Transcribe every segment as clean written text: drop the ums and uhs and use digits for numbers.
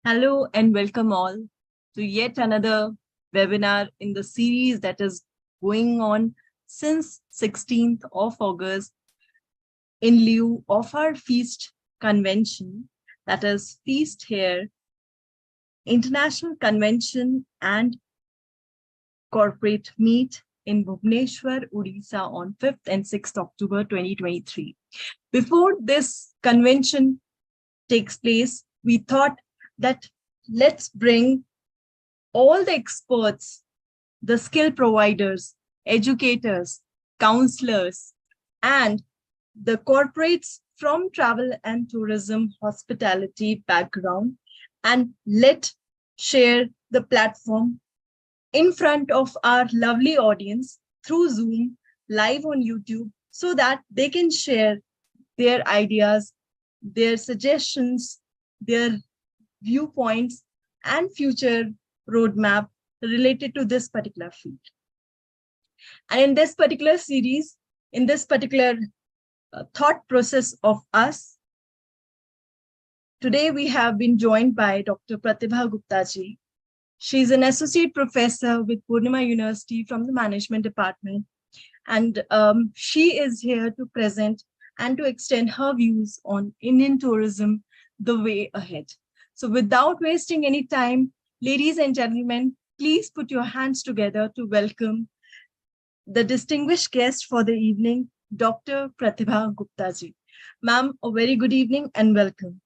Hello and welcome all to yet another webinar in the series that is going on since 16th of August in lieu of our feast convention, that is Feast Here, International Convention and Corporate Meet in Bhubaneswar, Odisha on 5th and 6th October 2023. Before this convention takes place, we thought that let's bring all the experts, the skill providers, educators, counselors, and the corporates from travel and tourism hospitality background, and let share the platform in front of our lovely audience through Zoom, live on YouTube, so that they can share their ideas, their suggestions, their viewpoints, and future roadmap related to this particular field. And in this particular series, in this particular thought process of us, today we have been joined by Dr. Pratibha Gupta ji. She's an associate professor with Poornima University from the management department. And she is here to present and to extend her views on Indian tourism, the way ahead. So without wasting any time, ladies and gentlemen, please put your hands together to welcome the distinguished guest for the evening, Dr. Pratibha Gupta ji. Ma'am, a very good evening and welcome.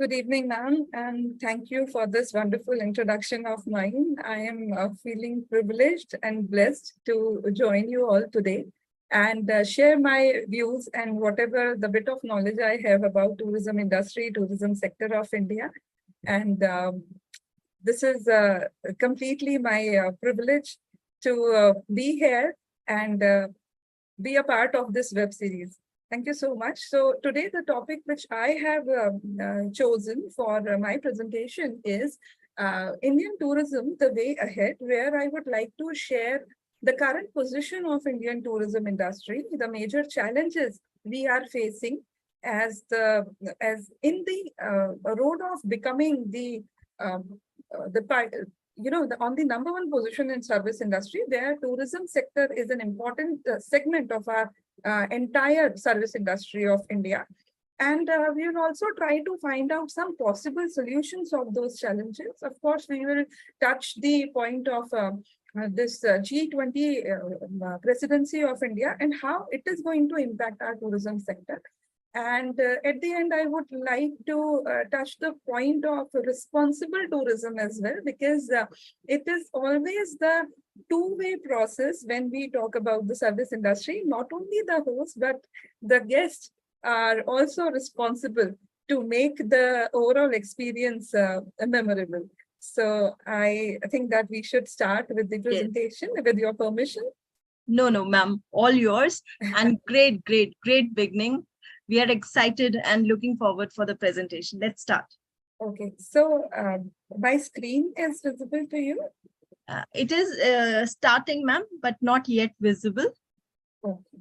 Good evening, ma'am, and thank you for this wonderful introduction of mine. I am feeling privileged and blessed to join you all today and share my views and whatever the bit of knowledge I have about tourism industry, tourism sector of India. And this is completely my privilege to be here and be a part of this web series. Thank you so much. So today the topic which I have chosen for my presentation is Indian tourism, the way ahead, where I would like to share the current position of Indian tourism industry, the major challenges we are facing as in the road of becoming on the number one position in service industry, where tourism sector is an important segment of our entire service industry of India. And we will also try to find out some possible solutions of those challenges. Of course, we will touch the point of this G20 presidency of India and how it is going to impact our tourism sector. And at the end, I would like to touch the point of responsible tourism as well, because it is always the two-way process when we talk about the service industry. Not only the host, but the guests are also responsible to make the overall experience memorable. So I think that we should start with the presentation, with your permission. No, ma'am, all yours. And great beginning. We are excited and looking forward for the presentation. Let's start. Okay, so my screen is visible to you? It is starting, ma'am, but not yet visible. Okay.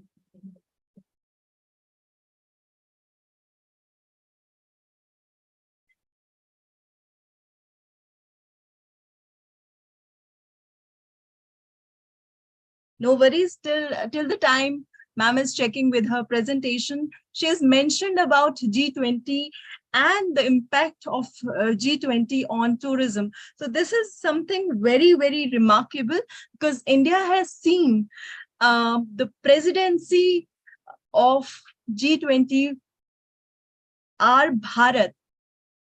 No worries, till the time ma'am is checking with her presentation. She has mentioned about G20 and the impact of G20 on tourism. So this is something very remarkable, because India has seen the presidency of G20, our Bharat,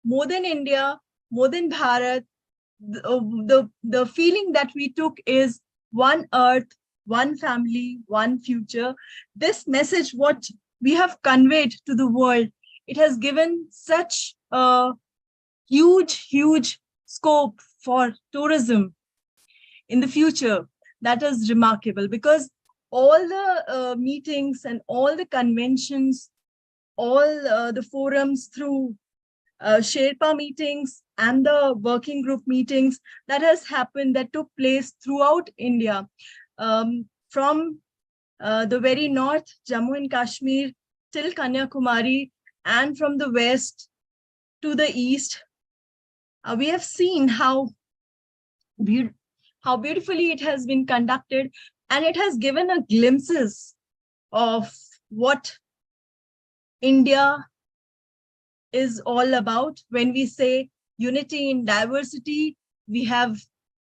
more than India, more than Bharat. The feeling that we took is one earth, one family, one future. This message, what we have conveyed to the world, it has given such a huge scope for tourism in the future. That is remarkable, because all the meetings and all the conventions, all the forums through Sherpa meetings and the working group meetings that has happened, that took place throughout India, from the very north, Jammu and Kashmir, till Kanyakumari, and from the west to the east, We have seen beau- how beautifully it has been conducted, and it has given a glimpses of what India is all about. When we say unity in diversity, we have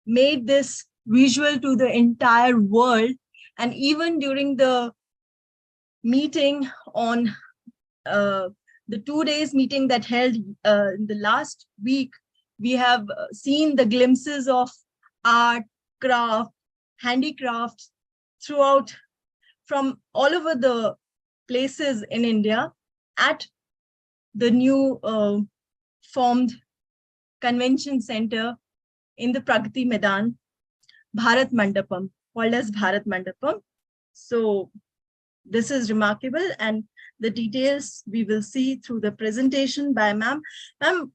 made this visual to the entire world. And even during the meeting on the 2 days meeting that held in the last week, we have seen the glimpses of art, craft, handicrafts throughout, from all over the places in India, at the new formed convention center in the Pragati Maidan, Bharat Mandapam, called as Bharat Mandapam. So this is remarkable, and the details we will see through the presentation by ma'am. Ma'am,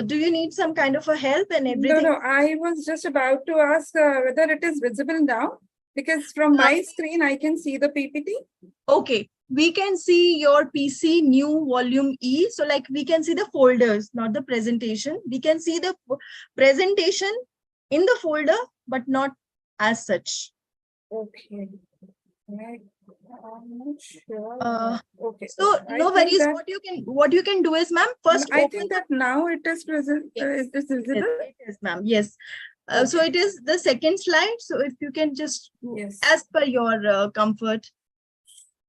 do you need some kind of a help and No, everything? no, I was just about to ask whether it is visible now, because from my screen, I can see the PPT. Okay, we can see your PC new volume E. So like we can see the folders, not the presentation. We can see the presentation in the folder, but not as such. Okay. I'm not sure. Okay. So I no think worries. that, What you can do is, ma'am, first I open think the. that now it is present. Is this visible? It is, ma'am. Yes. So Okay. it is the second slide. So if you can just, Yes. as per your comfort.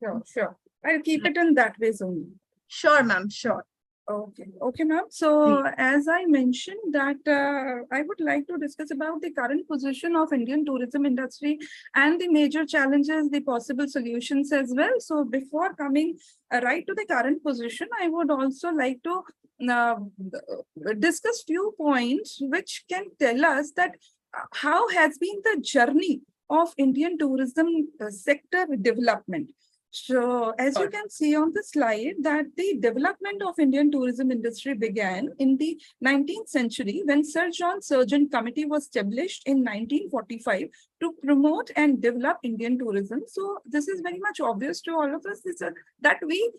Sure, sure. I'll keep it in that way only. Sure, ma'am. Sure. Okay, okay, ma'am. So as I mentioned that I would like to discuss about the current position of Indian tourism industry and the major challenges, the possible solutions as well. So before coming right to the current position, I would also like to uh, discuss few points which can tell us that how has been the journey of Indian tourism sector development. So as you can see on the slide that the development of Indian tourism industry began in the 19th century when Sir John Surgeon Committee was established in 1945 to promote and develop Indian tourism. So this is very much obvious to all of us that we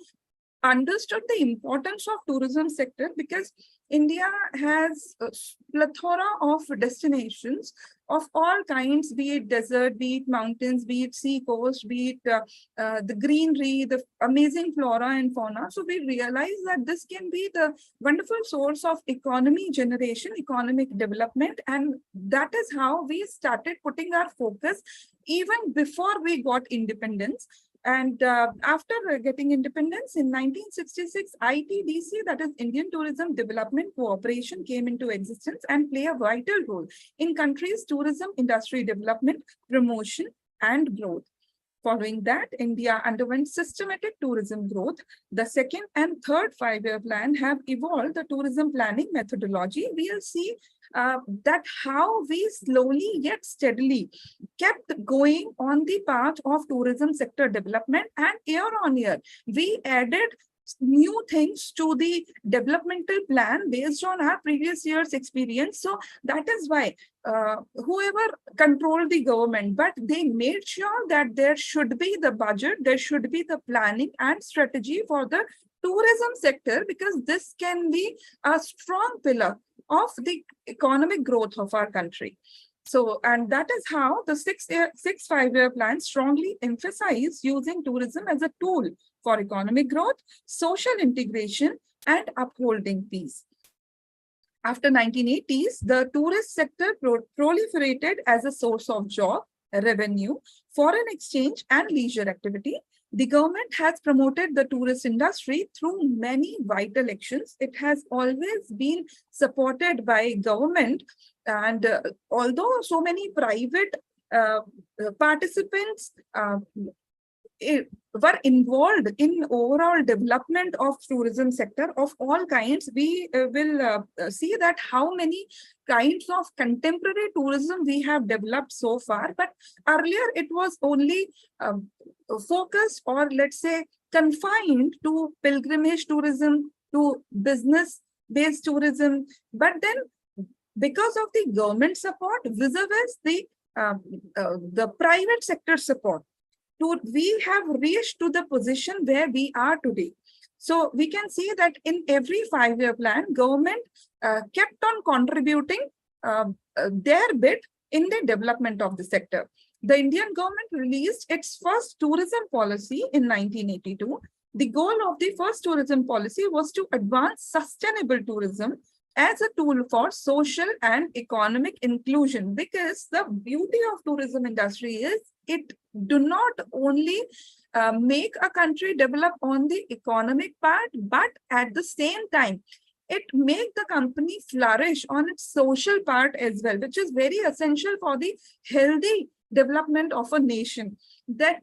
understood the importance of tourism sector because India has a plethora of destinations of all kinds, be it desert, be it mountains, be it sea coast, be it the greenery, the amazing flora and fauna. So we realize that this can be the wonderful source of economy generation, economic development. And that is how we started putting our focus even before we got independence. And after getting independence in 1966, ITDC, that is Indian Tourism Development Cooperation, came into existence and play a vital role in country's tourism industry development, promotion, and growth. Following that, India underwent systematic tourism growth. The second and third five-year plan have evolved the tourism planning methodology. We'll see that how we slowly yet steadily kept going on the path of tourism sector development, and year on year, we added new things to the developmental plan based on our previous year's experience. So that is why whoever controlled the government, but they made sure that there should be the budget, there should be the planning and strategy for the tourism sector, because this can be a strong pillar of the economic growth of our country. So, and that is how the six five-year plan strongly emphasize using tourism as a tool for economic growth, social integration, and upholding peace. After 1980s, the tourist sector proliferated as a source of job, revenue, foreign exchange, and leisure activity. The government has promoted the tourist industry through many vital actions. It has always been supported by government, and although so many private participants were involved in overall development of tourism sector of all kinds, we will see that how many kinds of contemporary tourism we have developed so far. But earlier it was only focused, or let's say confined to pilgrimage tourism, to business based tourism. But then because of the government support vis-a-vis the private sector support, we have reached to the position where we are today. So we can see that in every 5-year plan, government kept on contributing their bit in the development of the sector. The Indian government released its first tourism policy in 1982. The goal of the first tourism policy was to advance sustainable tourism as a tool for social and economic inclusion, because the beauty of tourism industry is it do not only make a country develop on the economic part, but at the same time it make the company flourish on its social part as well, which is very essential for the healthy development of a nation. That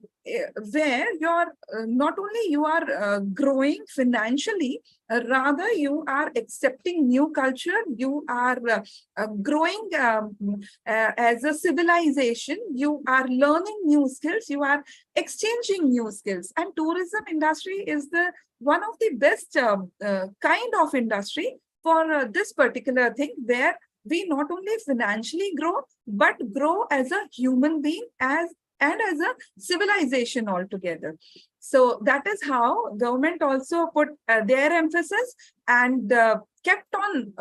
where you're not only you are growing financially, rather you are accepting new culture, you are growing as a civilization, you are learning new skills, you are exchanging new skills. And tourism industry is the one of the best kind of industry for this particular thing, where we not only financially grow, but grow as a human being and as a civilization altogether. So that is how government also put their emphasis and kept on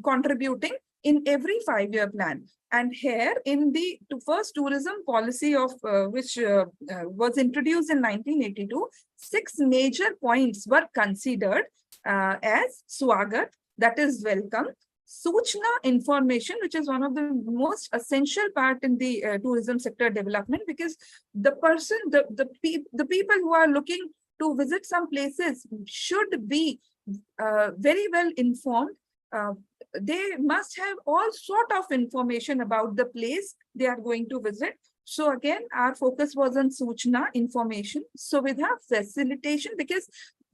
contributing in every 5-year plan. And here in the first tourism policy of which was introduced in 1982, 6 major points were considered as swagat, that is welcome; Suchna, information, which is one of the most essential part in the tourism sector development, because the person, the people who are looking to visit some places should be very well informed. They must have all sort of information about the place they are going to visit. So again, our focus was on Suchna, information. Suvidha, facilitation, because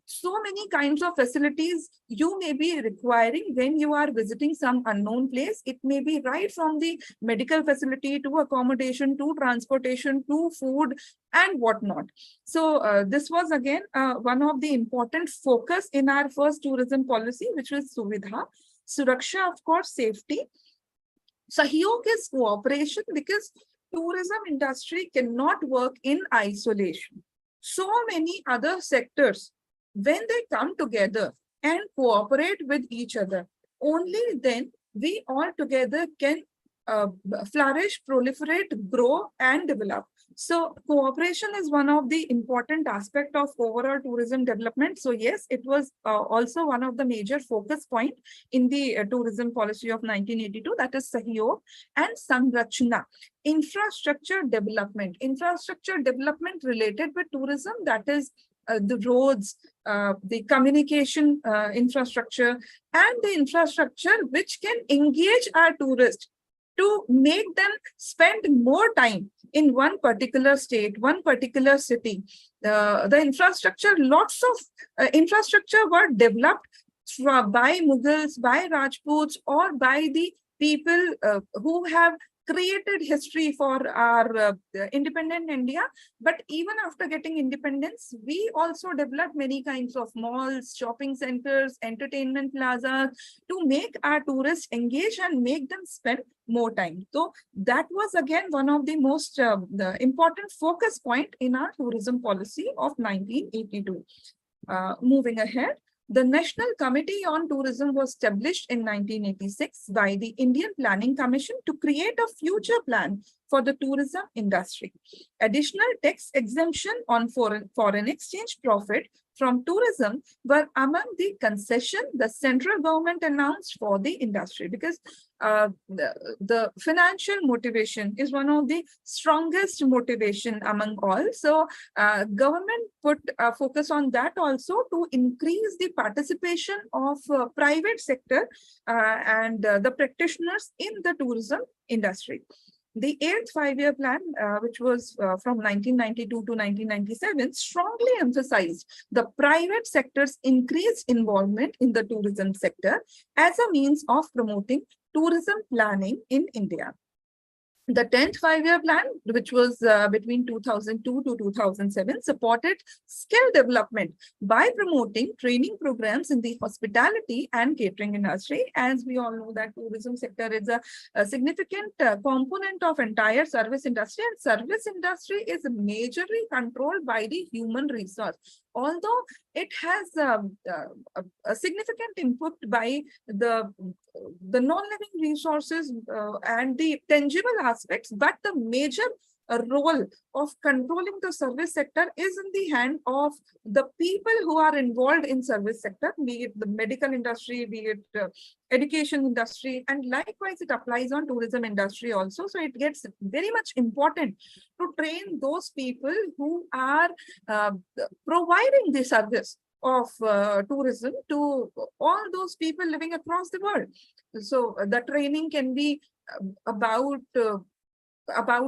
so many kinds of facilities you may be requiring when you are visiting some unknown place. It may be right from the medical facility to accommodation, to transportation, to food and whatnot. So this was again one of the important focus in our first tourism policy, which was Suvidha. Suraksha, of course, safety. Sahyog is cooperation, because tourism industry cannot work in isolation. So many other sectors, when they come together and cooperate with each other, only then we all together can flourish, proliferate, grow and develop. So cooperation is one of the important aspect of overall tourism development. So yes, it was also one of the major focus point in the tourism policy of 1982, that is Sahyog. And Sanrachna, infrastructure development. Infrastructure development related with tourism, that is the roads, the communication infrastructure, and the infrastructure which can engage our tourists to make them spend more time in one particular state, one particular city. The infrastructure, lots of infrastructure were developed by Mughals, by Rajputs, or by the people who have created history for our independent India. But even after getting independence, we also developed many kinds of malls, shopping centers, entertainment plazas to make our tourists engage and make them spend more time. So that was again one of the most the important focus point in our tourism policy of 1982. Moving ahead, the National Committee on Tourism was established in 1986 by the Indian Planning Commission to create a future plan for the tourism industry. Additional tax exemption on foreign exchange profit from tourism were among the concession the central government announced for the industry, because the financial motivation is one of the strongest motivation among all. So government put a focus on that also to increase the participation of private sector and the practitioners in the tourism industry. The 8th 5-year plan, which was from 1992 to 1997, strongly emphasized the private sector's increased involvement in the tourism sector as a means of promoting tourism planning in India. The 10th 5-year plan, which was between 2002 to 2007, supported skill development by promoting training programs in the hospitality and catering industry. As we all know that tourism sector is a significant component of entire service industry, and service industry is majorly controlled by the human resource. although it has a significant input by the non-living resources and the tangible aspects, but the major role of controlling the service sector is in the hand of the people who are involved in service sector, be it the medical industry, be it education industry, and likewise it applies on tourism industry also. So it gets very much important to train those people who are providing the service of tourism to all those people living across the world. So the training can be about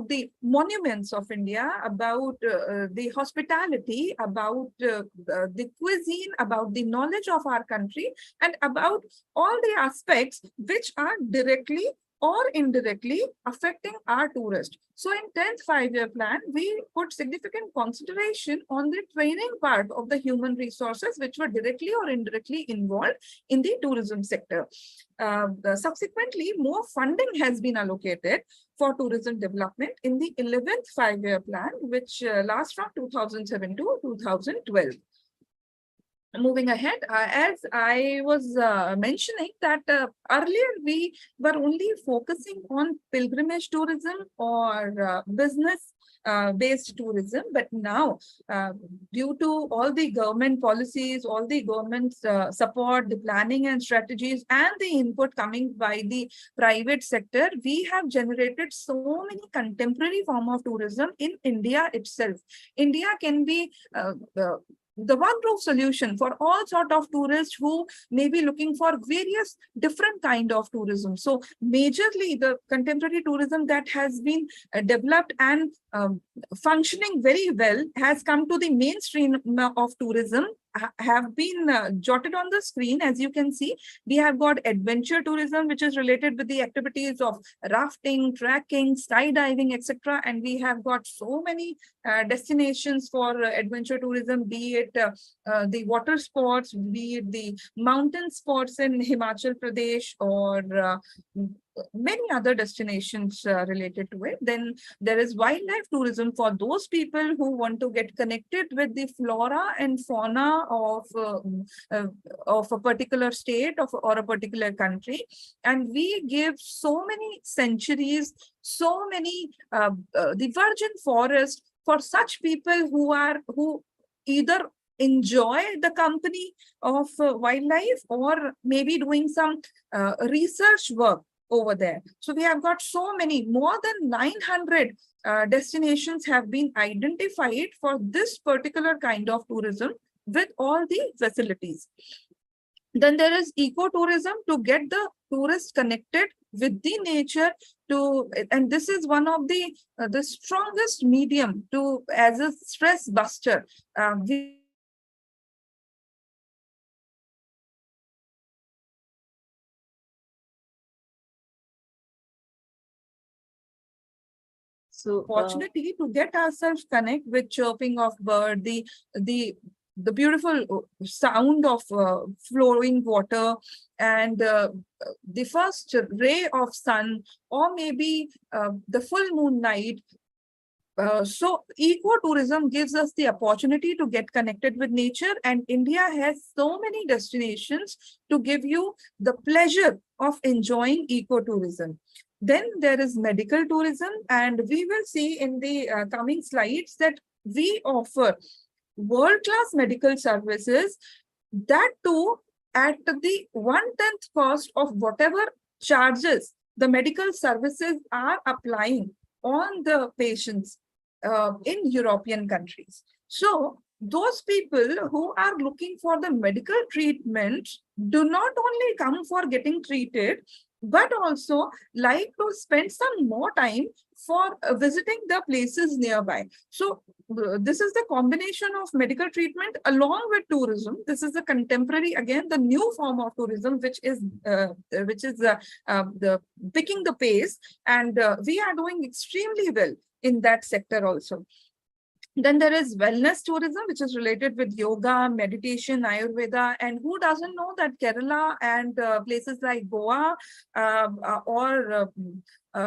the monuments of India, about the hospitality, about the cuisine, about the knowledge of our country, and about all the aspects which are directly or indirectly affecting our tourists. So in 10th five-year plan, we put significant consideration on the training part of the human resources which were directly or indirectly involved in the tourism sector. Subsequently, more funding has been allocated for tourism development in the 11th five-year plan, which lasts from 2007 to 2012. Moving ahead, as I was mentioning that earlier we were only focusing on pilgrimage tourism or business based tourism, but now due to all the government policies, all the government support, the planning and strategies, and the input coming by the private sector, we have generated so many contemporary form of tourism in India itself. India can be the one-roof solution for all sort of tourists who may be looking for various different kind of tourism. So majorly the contemporary tourism that has been developed and functioning very well has come to the mainstream of tourism have been jotted on the screen. As you can see, we have got adventure tourism, which is related with the activities of rafting, trekking, skydiving, etc. And we have got so many destinations for adventure tourism, be it the water sports, be it the mountain sports in Himachal Pradesh, or many other destinations related to it. Then there is wildlife tourism for those people who want to get connected with the flora and fauna of a particular state or a particular country. And we give so many sanctuaries, so many the virgin forest for such people who either enjoy the company of wildlife or maybe doing some research work over there. So we have got so many, more than 900 destinations have been identified for this particular kind of tourism with all the facilities. Then there is ecotourism to get the tourists connected with the nature and this is one of the strongest medium to as a stress buster. So opportunity to get ourselves connect with chirping of bird, the beautiful sound of flowing water, and the first ray of sun, or maybe the full moon night. So ecotourism gives us the opportunity to get connected with nature, and India has so many destinations to give you the pleasure of enjoying ecotourism. Then there is medical tourism, and we will see in the coming slides that we offer world-class medical services, that too at the 1/10 cost of whatever charges the medical services are applying on the patients in European countries. So those people who are looking for the medical treatment do not only come for getting treated, but also like to spend some more time for visiting the places nearby. So this is the combination of medical treatment along with tourism. This is the contemporary, again, the new form of tourism, which is the picking the pace, and we are doing extremely well in that sector also. Then there is wellness tourism, which is related with yoga, meditation, Ayurveda. And who doesn't know that Kerala and places like Goa or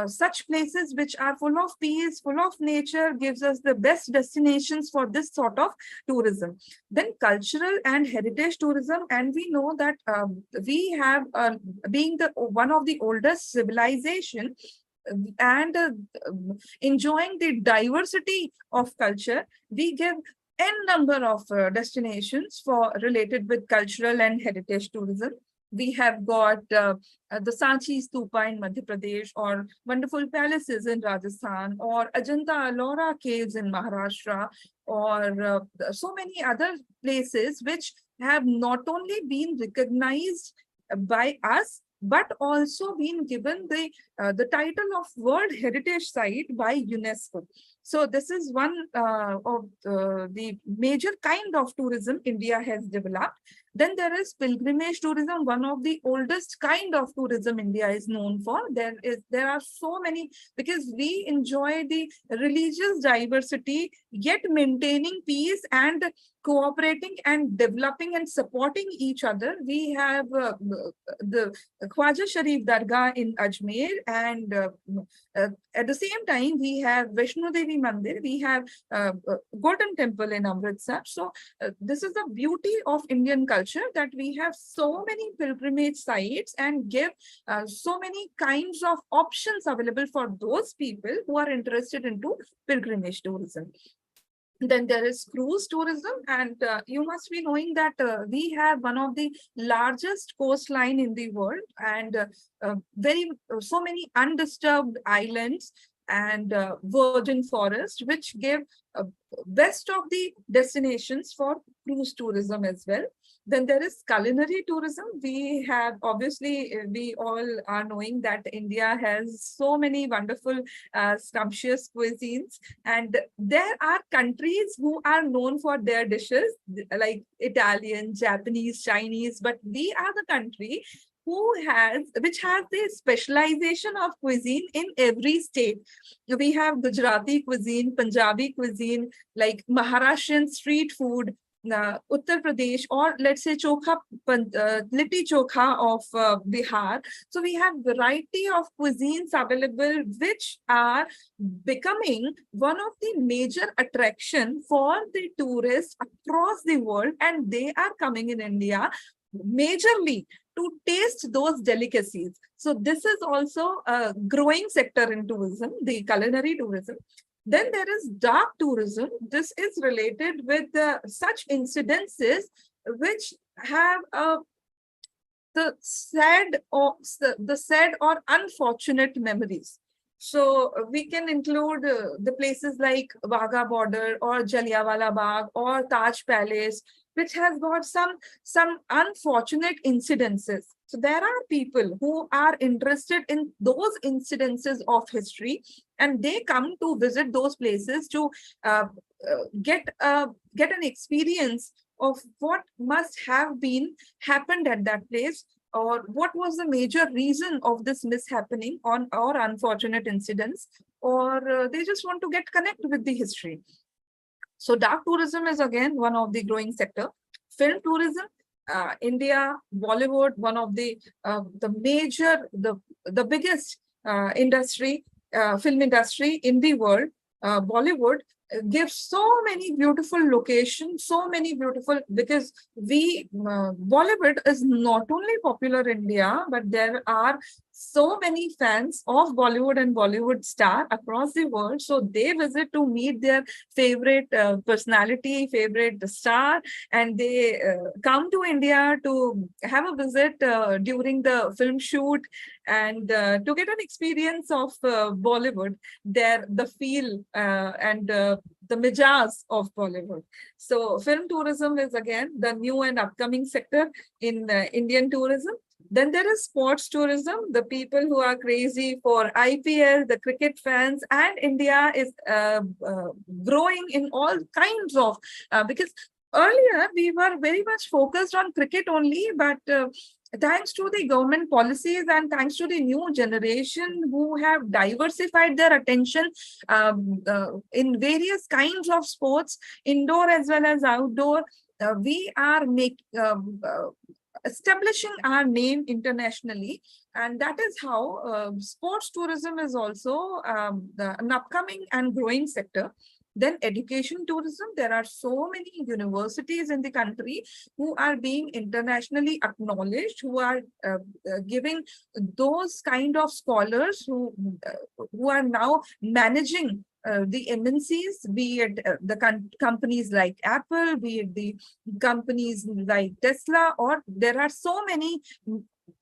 such places which are full of peace, full of nature, gives us the best destinations for this sort of tourism. Then cultural and heritage tourism, and we know that we have, being the one of the oldest civilization, and enjoying the diversity of culture, we give n number of destinations for related with cultural and heritage tourism. We have got the Sanchi Stupa in Madhya Pradesh, or wonderful palaces in Rajasthan, or Ajanta Ellora caves in Maharashtra, or so many other places which have not only been recognized by us, but also been given the title of World Heritage Site by UNESCO. So this is one of the major kind of tourism India has developed. Then there is pilgrimage tourism, one of the oldest kind of tourism India is known for. There are so many, because we enjoy the religious diversity, yet maintaining peace and cooperating and developing and supporting each other. We have the Khwaja Sharif Dargah in Ajmer, and at the same time we have Vaishno Devi Mandir, we have Golden Temple in Amritsar. So this is the beauty of Indian culture, that we have so many pilgrimage sites and give so many kinds of options available for those people who are interested into pilgrimage tourism. Then there is cruise tourism, and you must be knowing that we have one of the largest coastline in the world, and so many undisturbed islands and virgin forest, which give best of the destinations for cruise tourism as well. Then there is culinary tourism. We have, obviously, we all are knowing that India has so many wonderful, sumptuous cuisines, and there are countries who are known for their dishes, like Italian, Japanese, Chinese, but we are the country which has the specialization of cuisine in every state. We have Gujarati cuisine, Punjabi cuisine, like Maharashtrian street food, Uttar Pradesh, or let's say litti chokha of Bihar. So we have variety of cuisines available, which are becoming one of the major attraction for the tourists across the world, and they are coming in India majorly to taste those delicacies. So this is also a growing sector in tourism, the culinary tourism. Then there is dark tourism. This is related with such incidences which have the sad or unfortunate memories. So we can include the places like Wagah border, or Jallianwala Bagh, or Taj Palace, which has got some unfortunate incidences. So there are people who are interested in those incidences of history, and they come to visit those places to get an experience of what must have been happened at that place, or what was the major reason of this mishappening or unfortunate incidents, or they just want to get connected with the history. So dark tourism is again one of the growing sector. Film tourism, India, Bollywood, one of the biggest industry, film industry in the world. Bollywood gives so many beautiful locations, so many beautiful, because Bollywood is not only popular in India, but there are so many fans of Bollywood and Bollywood star across the world. So they visit to meet their favorite personality, favorite star, and they come to India to have a visit during the film shoot, and to get an experience of Bollywood, the feel and the mijas of Bollywood. So film tourism is again the new and upcoming sector in Indian tourism. Then there is sports tourism, the people who are crazy for IPL, the cricket fans, and India is growing in all kinds of, because earlier we were very much focused on cricket only, but thanks to the government policies and thanks to the new generation who have diversified their attention in various kinds of sports, indoor as well as outdoor, we are establishing our name internationally. And that is how sports tourism is also an upcoming and growing sector. Then education tourism, there are so many universities in the country who are being internationally acknowledged, who are giving those kind of scholars who are now managing the MNCs, be it the companies like Apple, be it the companies like Tesla, or there are so many,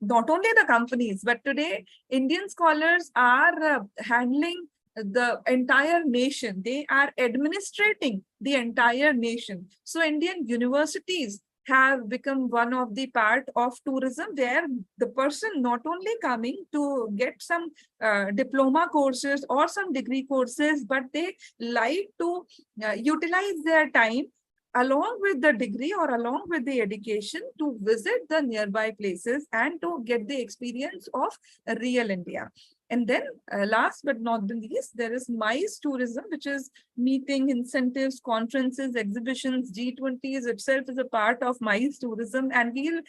not only the companies, but today Indian scholars are handling the entire nation. They are administrating the entire nation. So Indian universities have become one of the part of tourism, where the person not only coming to get some diploma courses or some degree courses, but they like to utilize their time along with the degree or along with the education to visit the nearby places and to get the experience of real India. And then last but not the least, there is MICE tourism, which is meeting, incentives, conferences, exhibitions. G20s itself is a part of MICE tourism. And we'll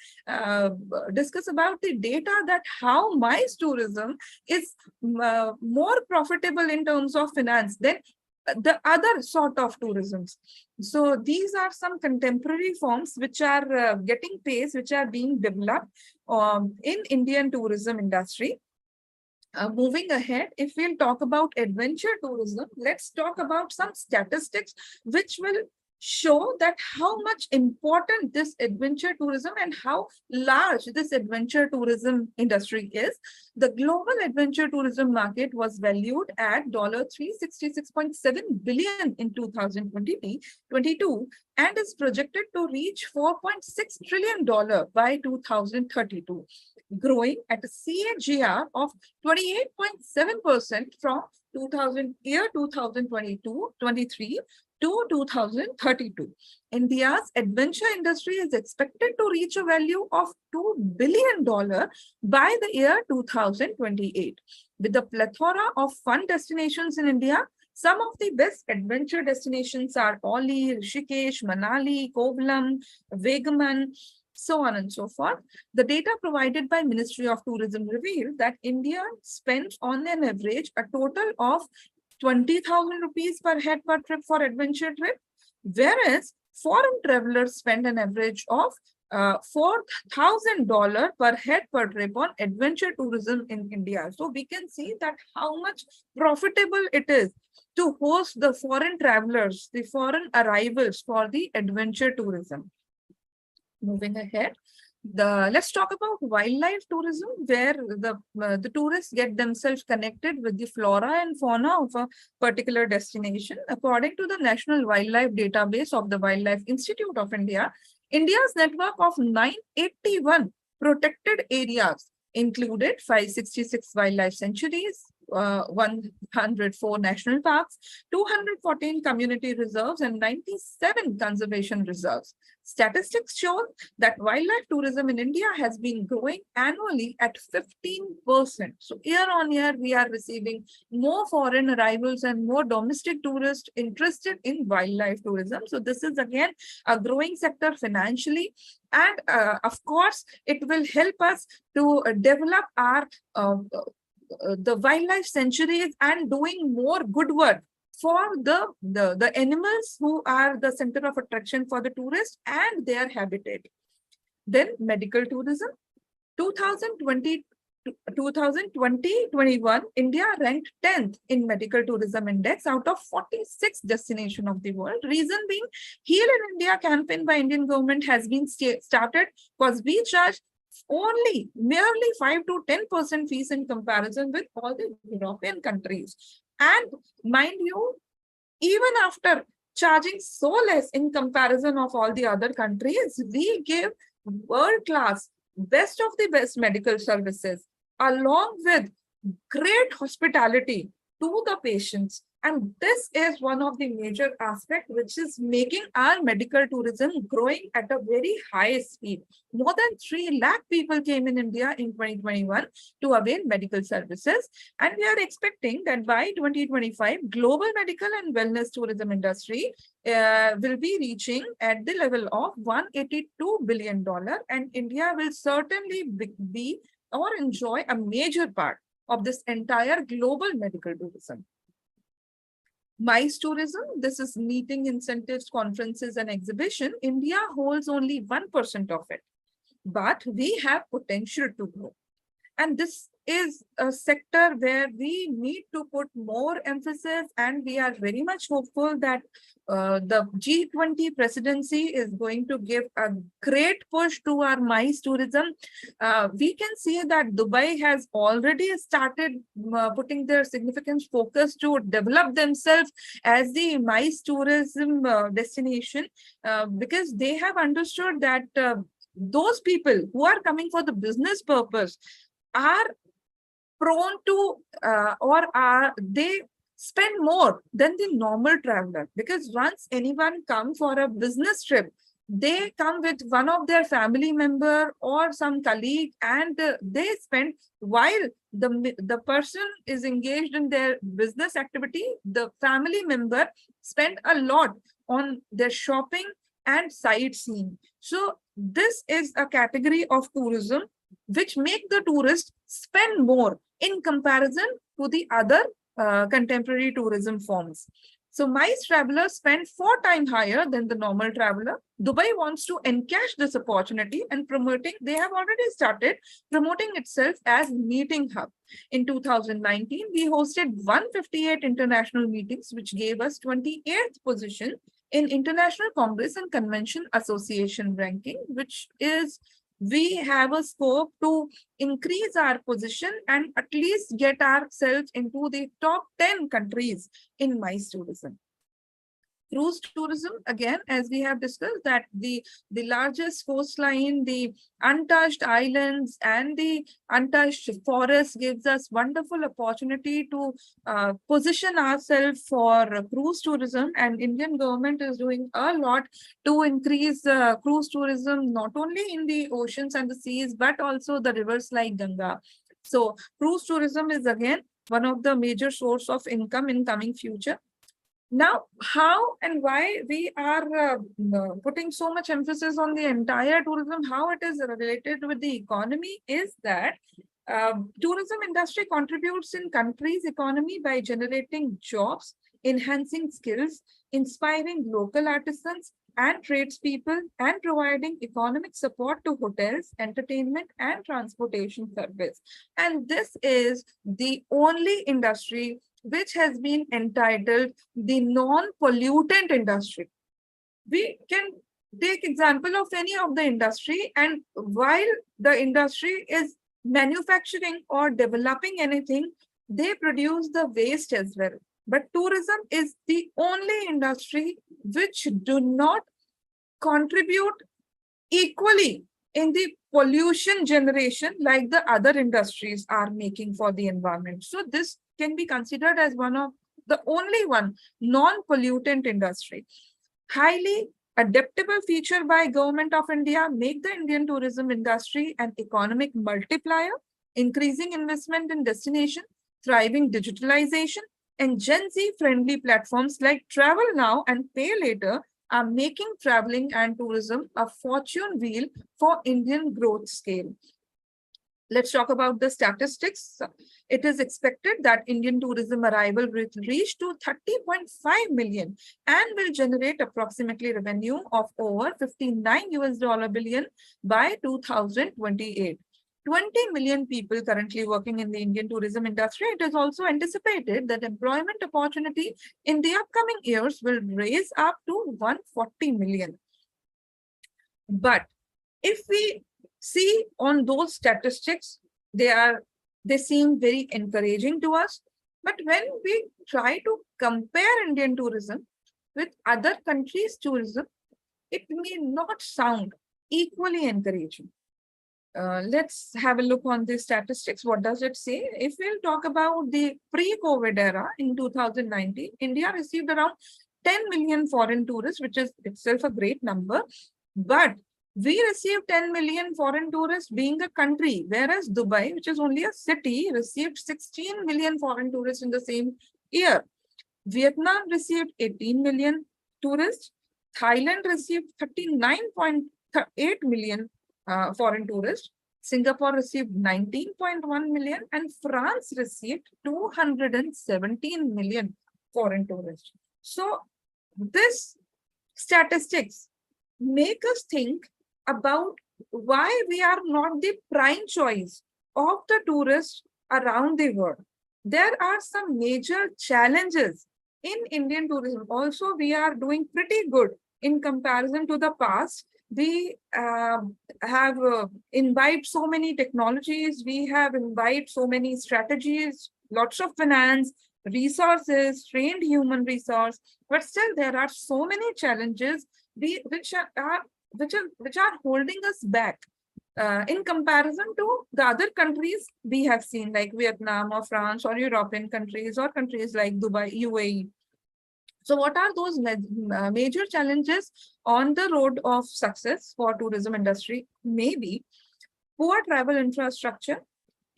discuss about the data that how MICE tourism is more profitable in terms of finance than the other sort of tourisms. So these are some contemporary forms which are getting pace, which are being developed in Indian tourism industry. Moving ahead, if we'll talk about adventure tourism, let's talk about some statistics which will show that how much important this adventure tourism and how large this adventure tourism industry is. The global adventure tourism market was valued at $366.7 billion in 2022 and is projected to reach $4.6 trillion by 2032, growing at a CAGR of 28.7% from 2022-23 to 2032. India's adventure industry is expected to reach a value of $2 billion by the year 2028. With the plethora of fun destinations in India, some of the best adventure destinations are Oli, Rishikesh, Manali, Kovalam, Vagaman, so on and so forth. The data provided by Ministry of Tourism revealed that India spends on an average a total of 20,000 rupees per head per trip for adventure trip, whereas foreign travelers spend an average of $4,000 per head per trip on adventure tourism in India. So we can see that how much profitable it is to host the foreign travelers, the foreign arrivals for the adventure tourism. Moving ahead, let's talk about wildlife tourism, where the tourists get themselves connected with the flora and fauna of a particular destination. According to the National Wildlife Database of the Wildlife Institute of India, India's network of 981 protected areas included 566 wildlife sanctuaries, 104 national parks, 214 community reserves, and 97 conservation reserves. Statistics show that wildlife tourism in India has been growing annually at 15%. So year on year, we are receiving more foreign arrivals and more domestic tourists interested in wildlife tourism. So this is again a growing sector financially. And of course, it will help us to develop our the wildlife sanctuaries and doing more good work for the animals who are the center of attraction for the tourists and their habitat. Then medical tourism. 2020-21, India ranked 10th in medical tourism index out of 46 destinations of the world. Reason being, Heal in India campaign by Indian government has been started because we charge only merely 5 to 10% fees in comparison with all the European countries. And mind you, even after charging so less in comparison of all the other countries, we give world-class, best of the best medical services, along with great hospitality to the patients. And this is one of the major aspects which is making our medical tourism growing at a very high speed. More than 3 lakh people came in India in 2021 to avail medical services. And we are expecting that by 2025, global medical and wellness tourism industry will be reaching at the level of $182 billion. And India will certainly be or enjoy a major part of this entire global medical tourism. MICE tourism, this is meeting, incentives, conferences, and exhibition. India holds only 1% of it, but we have potential to grow. And this is a sector where we need to put more emphasis, and we are very much hopeful that the G20 presidency is going to give a great push to our MICE tourism. We can see that Dubai has already started putting their significant focus to develop themselves as the MICE tourism destination, because they have understood that those people who are coming for the business purpose are prone to they spend more than the normal traveler, because once anyone comes for a business trip, they come with one of their family member or some colleague, and they spend, while the person is engaged in their business activity, the family member spend a lot on their shopping and sightseeing. So this is a category of tourism which make the tourist spend more in comparison to the other contemporary tourism forms. So MICE travelers spend 4 times higher than the normal traveler. Dubai wants to encash this opportunity and they have already started promoting itself as meeting hub. In 2019, we hosted 158 international meetings, which gave us 28th position in International Congress and Convention Association ranking, which is we have a scope to increase our position and at least get ourselves into the top 10 countries in MICE tourism. Cruise tourism, again, as we have discussed, that the largest coastline, the untouched islands, and the untouched forest gives us wonderful opportunity to position ourselves for cruise tourism. And Indian government is doing a lot to increase cruise tourism, not only in the oceans and the seas, but also the rivers like Ganga. So cruise tourism is again one of the major source of income in coming future. Now, how and why we are putting so much emphasis on the entire tourism, how it is related with the economy, is that tourism industry contributes in country's economy by generating jobs, enhancing skills, inspiring local artisans and tradespeople, and providing economic support to hotels, entertainment, and transportation service. And this is the only industry which has been entitled the non-pollutant industry. We can take example of any of the industry, and while the industry is manufacturing or developing anything, they produce the waste as well. But tourism is the only industry which do not contribute equally in the pollution generation like the other industries are making for the environment. So this can be considered as one of the only one non-pollutant industry. Highly adaptable feature by Government of India make the Indian tourism industry an economic multiplier, increasing investment in destination, thriving digitalization, and Gen Z friendly platforms like Travel Now and Pay Later are making traveling and tourism a fortune wheel for Indian growth scale. Let's talk about the statistics. It is expected that Indian tourism arrival will reach to 30.5 million and will generate approximately revenue of over $59 billion by 2028. 20 million people currently working in the Indian tourism industry. It is also anticipated that employment opportunity in the upcoming years will raise up to 140 million. But if we see on those statistics, they seem very encouraging to us. But when we try to compare Indian tourism with other countries' tourism, it may not sound equally encouraging. Let's have a look on the statistics. What does it say? If we'll talk about the pre-COVID era in 2019, India received around 10 million foreign tourists, which is itself a great number. But we received 10 million foreign tourists being a country, whereas Dubai, which is only a city, received 16 million foreign tourists in the same year. Vietnam received 18 million tourists. Thailand received 39.8 million foreign tourists. Singapore received 19.1 million and France received 217 million foreign tourists. So this statistics make us think about why we are not the prime choice of the tourists around the world. There are some major challenges in Indian tourism. Also, we are doing pretty good in comparison to the past. We have imbibed so many technologies, we have imbibed so many strategies, lots of finance, resources, trained human resource, but still there are so many challenges which are holding us back in comparison to the other countries we have seen, like Vietnam or France or European countries or countries like Dubai, UAE. So what are those major challenges on the road of success for tourism industry? Maybe poor travel infrastructure,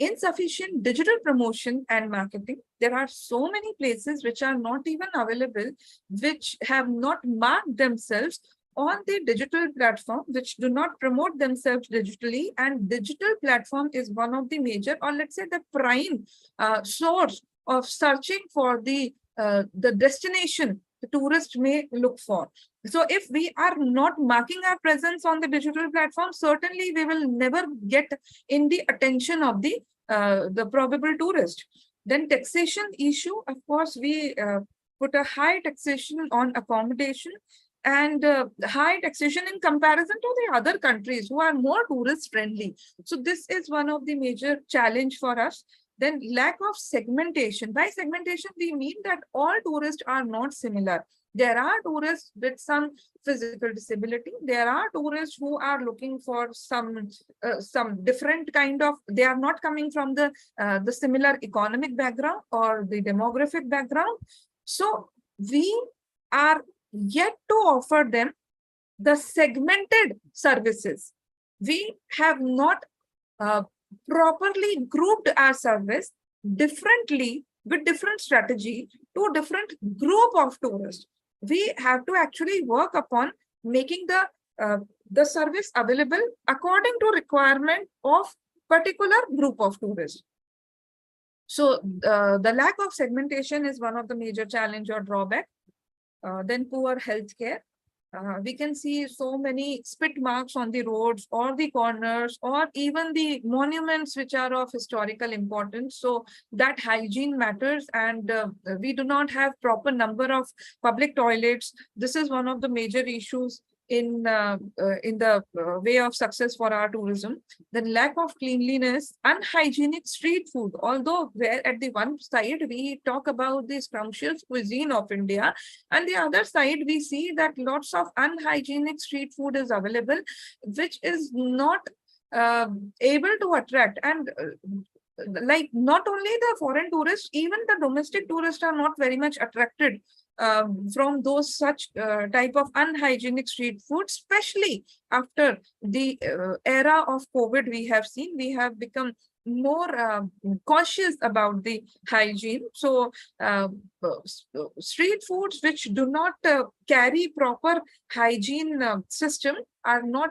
insufficient digital promotion and marketing. There are so many places which are not even available, which have not marked themselves on the digital platform, which do not promote themselves digitally. And digital platform is one of the major, or let's say the prime source of searching for the destination the tourist may look for. So if we are not marking our presence on the digital platform, certainly we will never get in the attention of the probable tourist. Then taxation issue, of course, we put a high taxation on accommodation and high taxation in comparison to the other countries who are more tourist friendly. So this is one of the major challenge for us. Then lack of segmentation. By segmentation, we mean that all tourists are not similar. There are tourists with some physical disability. There are tourists who are looking for some different kind of, they are not coming from the similar economic background or the demographic background. So we are yet to offer them the segmented services. We have not properly grouped our service differently with different strategy to different group of tourists. We have to actually work upon making the service available according to requirement of particular group of tourists. So the lack of segmentation is one of the major challenge or drawback. Then poor healthcare. We can see so many spit marks on the roads or the corners or even the monuments which are of historical importance. So that hygiene matters, and we do not have proper number of public toilets. This is one of the major issues in the way of success for our tourism. The lack of cleanliness, unhygienic street food. Although where at the one side we talk about the scrumptious cuisine of India, and the other side we see that lots of unhygienic street food is available, which is not able to attract. And like not only the foreign tourists, even the domestic tourists are not very much attracted from those such type of unhygienic street food, especially after the era of COVID. We have seen, we have become more cautious about the hygiene. So street foods which do not carry proper hygiene system are not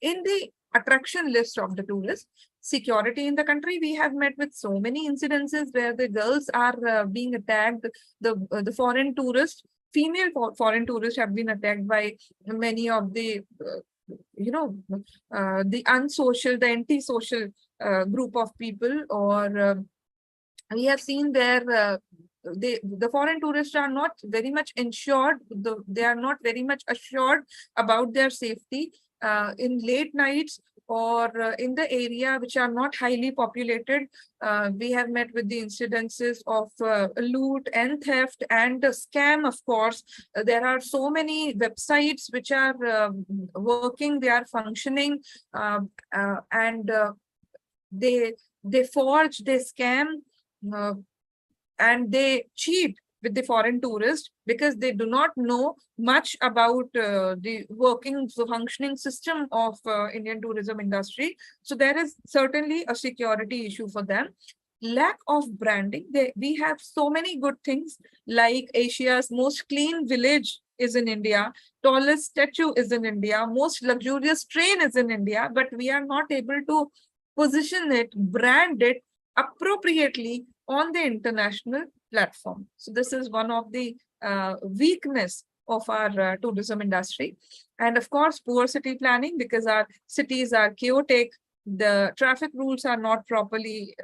in the attraction list of the tourists. Security in the country, we have met with so many incidences where the girls are being attacked. The foreign tourists, female foreign tourists have been attacked by many of the the unsocial, the antisocial group of people. Or we have seen there the foreign tourists are not very much ensured, they are not very much assured about their safety in late nights or in the area which are not highly populated. We have met with the incidences of loot and theft and scam, of course. There are so many websites which are working, they are functioning, and they forge, they scam, and they cheat with the foreign tourists because they do not know much about the working, the functioning system of Indian tourism industry. So there is certainly a security issue for them. lack of branding. We have so many good things like Asia's most clean village is in India, tallest statue is in India, most luxurious train is in India, but we are not able to position it, brand it appropriately on the international platform. So this is one of the weakness of our tourism industry. And of course, poor city planning, because our cities are chaotic, the traffic rules are not properly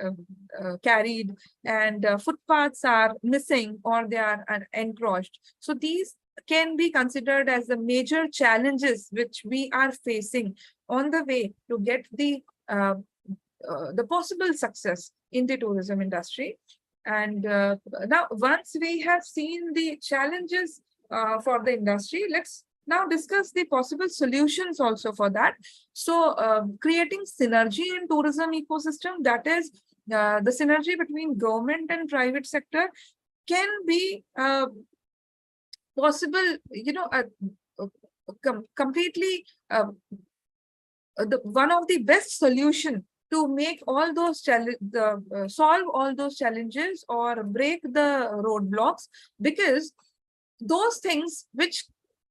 carried, and footpaths are missing or they are encroached. So these can be considered as the major challenges which we are facing on the way to get the possible success in the tourism industry. And now, once we have seen the challenges for the industry, let's now discuss the possible solutions also for that. So, creating synergy in tourism ecosystem, that is the synergy between government and private sector, can be possible, completely one of the best solution to make all those solve all those challenges or break the roadblocks, because those things which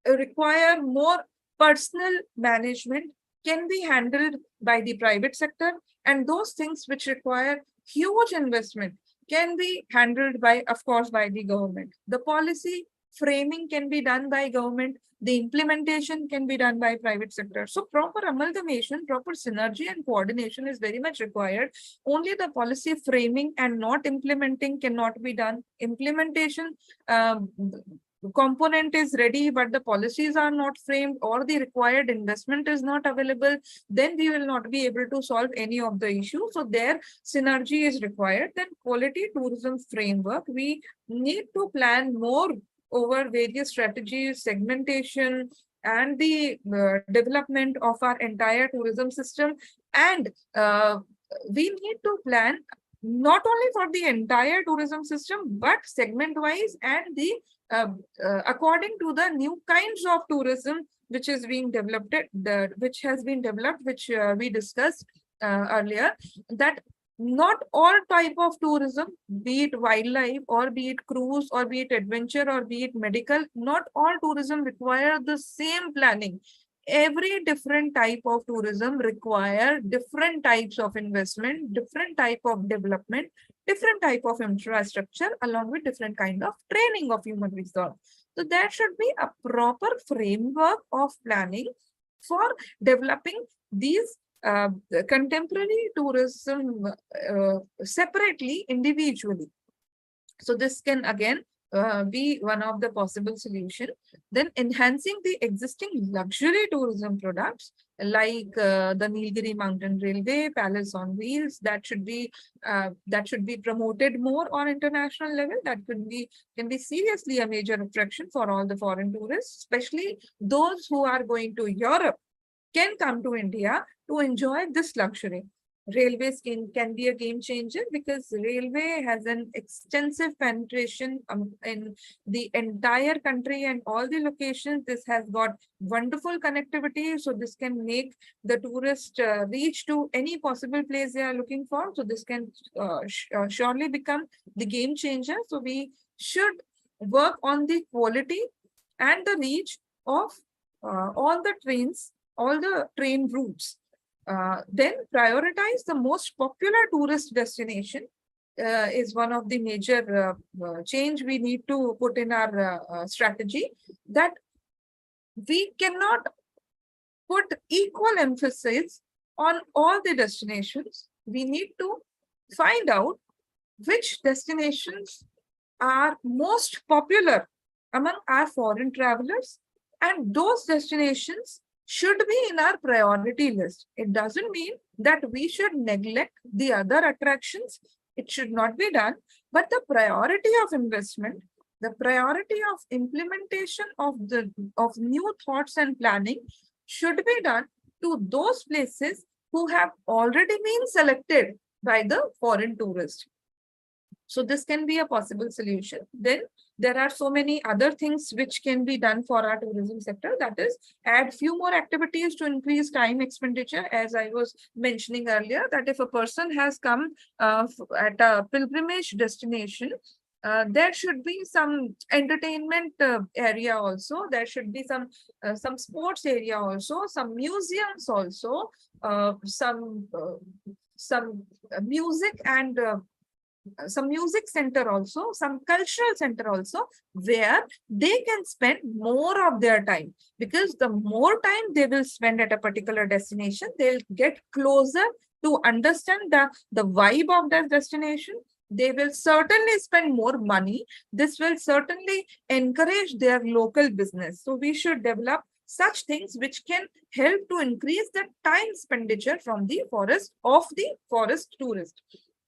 require more personal management can be handled by the private sector, and those things which require huge investment can be handled by, of course, by the government. The policy framing can be done by government, the implementation can be done by private sector. So proper amalgamation, proper synergy and coordination is very much required. Only the policy framing and not implementing cannot be done. Implementation component is ready, but the policies are not framed or the required investment is not available, then we will not be able to solve any of the issues. So there synergy is required. Then quality tourism framework, we need to plan more over various strategies, segmentation, and the development of our entire tourism system. And we need to plan not only for the entire tourism system, but segment wise and the according to the new kinds of tourism which is being developed, which has been developed, which we discussed earlier, that not all type of tourism, be it wildlife or be it cruise or be it adventure or be it medical, not all tourism require the same planning. Every different type of tourism require different types of investment, different type of development, different type of infrastructure, along with different kind of training of human resource. So there should be a proper framework of planning for developing these contemporary tourism separately, individually. So this can again be one of the possible solution. Then enhancing the existing luxury tourism products like the Nilgiri Mountain Railway, Palace on Wheels, that should be promoted more on international level. That can be seriously a major attraction for all the foreign tourists, especially those who are going to Europe can come to India to enjoy this luxury. Railways can be a game changer because railway has an extensive penetration in the entire country and all the locations. This has got wonderful connectivity. So this can make the tourist reach to any possible place they are looking for. So this can surely become the game changer. So we should work on the quality and the reach of all the trains, all the train routes. Then prioritize the most popular tourist destination is one of the major change we need to put in our strategy, that we cannot put equal emphasis on all the destinations. We need to find out which destinations are most popular among our foreign travelers, and those destinations should be in our priority list. It doesn't mean that we should neglect the other attractions. It should not be done, but the priority of investment, the priority of implementation of new thoughts and planning should be done to those places who have already been selected by the foreign tourist. So this can be a possible solution. Then There are so many other things which can be done for our tourism sector. That is, add few more activities to increase time expenditure. As I was mentioning earlier, that if a person has come at a pilgrimage destination, there should be some entertainment area also. There should be some sports area also, some museums also, some music and some music center also, some cultural center also, where they can spend more of their time. Because the more time they will spend at a particular destination, they'll get closer to understand the vibe of that destination. They will certainly spend more money. This will certainly encourage their local business. So we should develop such things which can help to increase the time expenditure from the forest tourist.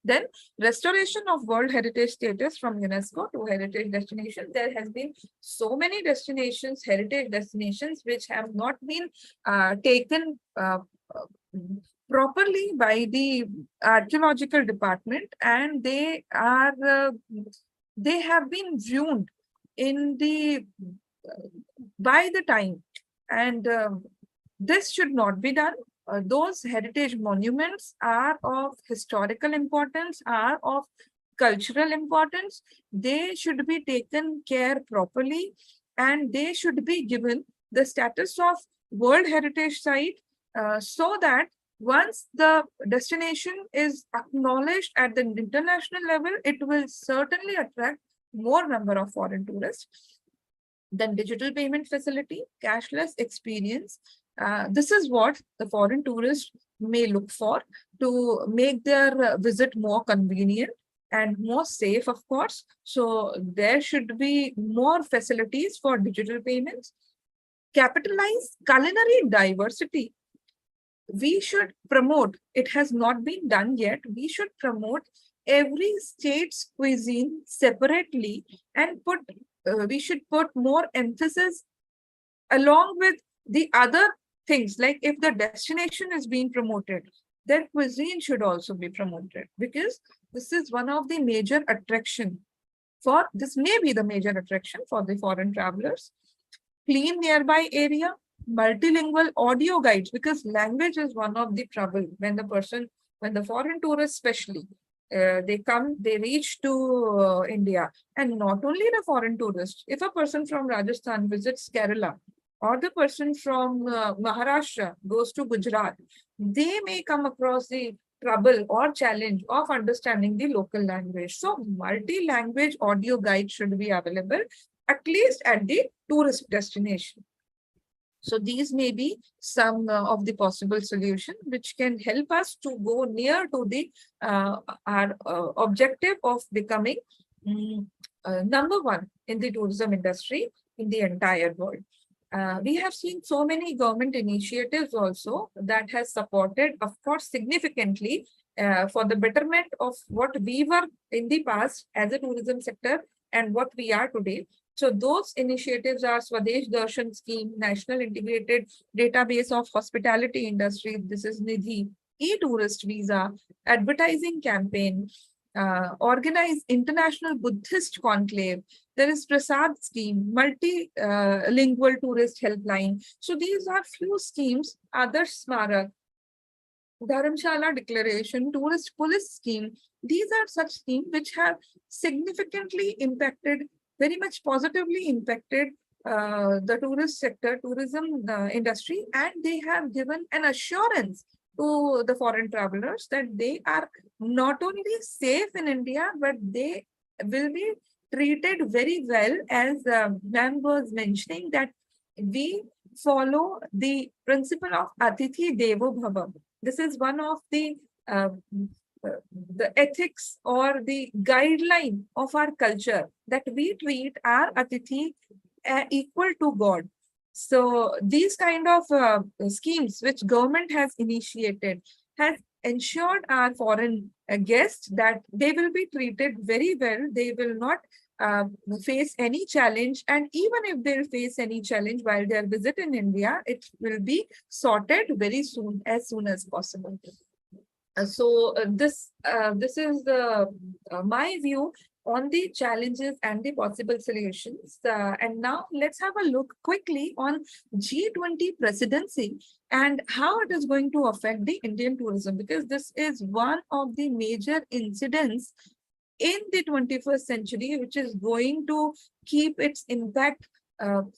Then restoration of World Heritage status from UNESCO to heritage destination. There has been so many destinations, heritage destinations, which have not been taken properly by the archaeological department, and they have been ruined in the by the time, and this should not be done. Those heritage monuments are of historical importance, are of cultural importance. They should be taken care properly, and they should be given the status of World Heritage Site, so that once the destination is acknowledged at the international level, it will certainly attract more number of foreign tourists. Then digital payment facility, cashless experience. This is what the foreign tourists may look for to make their visit more convenient and more safe, of course. So there should be more facilities for digital payments. Capitalize culinary diversity. We should promote, it has not been done yet, we should promote every state's cuisine separately, and we should put more emphasis along with the other things. Like if the destination is being promoted, their cuisine should also be promoted, because this is one of the major attraction this may be the major attraction for the foreign travelers. Clean nearby area, multilingual audio guides, because language is one of the trouble when the foreign tourists especially, they reach to India. And not only the foreign tourists, if a person from Rajasthan visits Kerala, or the person from Maharashtra goes to Gujarat, they may come across the trouble or challenge of understanding the local language. So multi-language audio guide should be available, at least at the tourist destination. So these may be some of the possible solutions which can help us to go near to the our objective of becoming number one in the tourism industry in the entire world. We have seen so many government initiatives also that has supported, of course, significantly for the betterment of what we were in the past as a tourism sector and what we are today. So those initiatives are Swadesh Darshan Scheme, National Integrated Database of Hospitality Industry. This is Nidhi, e-tourist visa, advertising campaign, organize International Buddhist Conclave. There is Prasad Scheme, multilingual tourist helpline. So these are few schemes. Adarsh Smarak, Dharamshala Declaration, Tourist Police Scheme. These are such schemes which have significantly impacted, very much positively impacted the tourist sector, tourism industry, and they have given an assurance to the foreign travelers that they are not only safe in India, but they will be treated very well. As ma'am was mentioning, that we follow the principle of Atithi Devo Bhava. This is one of the ethics or the guideline of our culture, that we treat our Atithi equal to God. So these kind of schemes which government has initiated has ensured our foreign guests that they will be treated very well. They will not face any challenge, and even if they face any challenge while their visit in India, it will be sorted very soon, as soon as possible. So this is my view on the challenges and the possible solutions. And now let's have a look quickly on G20 presidency and how it is going to affect the Indian tourism, because this is one of the major incidents in the 21st century, which is going to keep its impact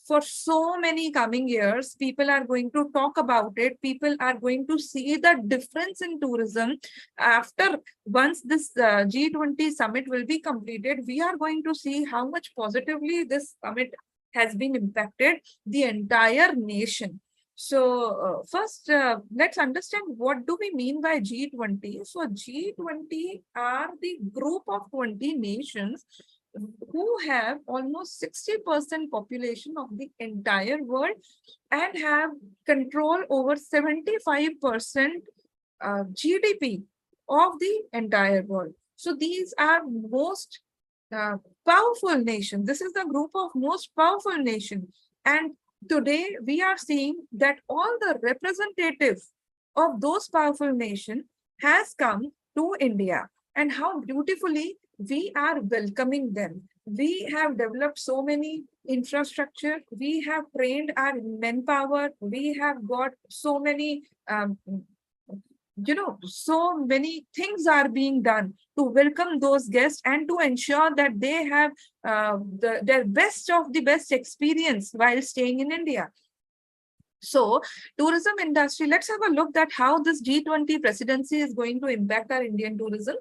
for so many coming years. People are going to talk about it. People are going to see the difference in tourism after once this G20 summit will be completed. We are going to see how much positively this summit has been impacted the entire nation. So first, let's understand what do we mean by G20. So G20 are the group of 20 nations who have almost 60% population of the entire world and have control over 75% GDP of the entire world. So these are most powerful nations. This is the group of most powerful nations. And today we are seeing that all the representatives of those powerful nations has come to India, and how beautifully we are welcoming them. We have developed so many infrastructure. We have trained our manpower. We have got so many, so many things are being done to welcome those guests and to ensure that they have their best of the best experience while staying in India. So tourism industry, let's have a look at how this G20 presidency is going to impact our Indian tourism.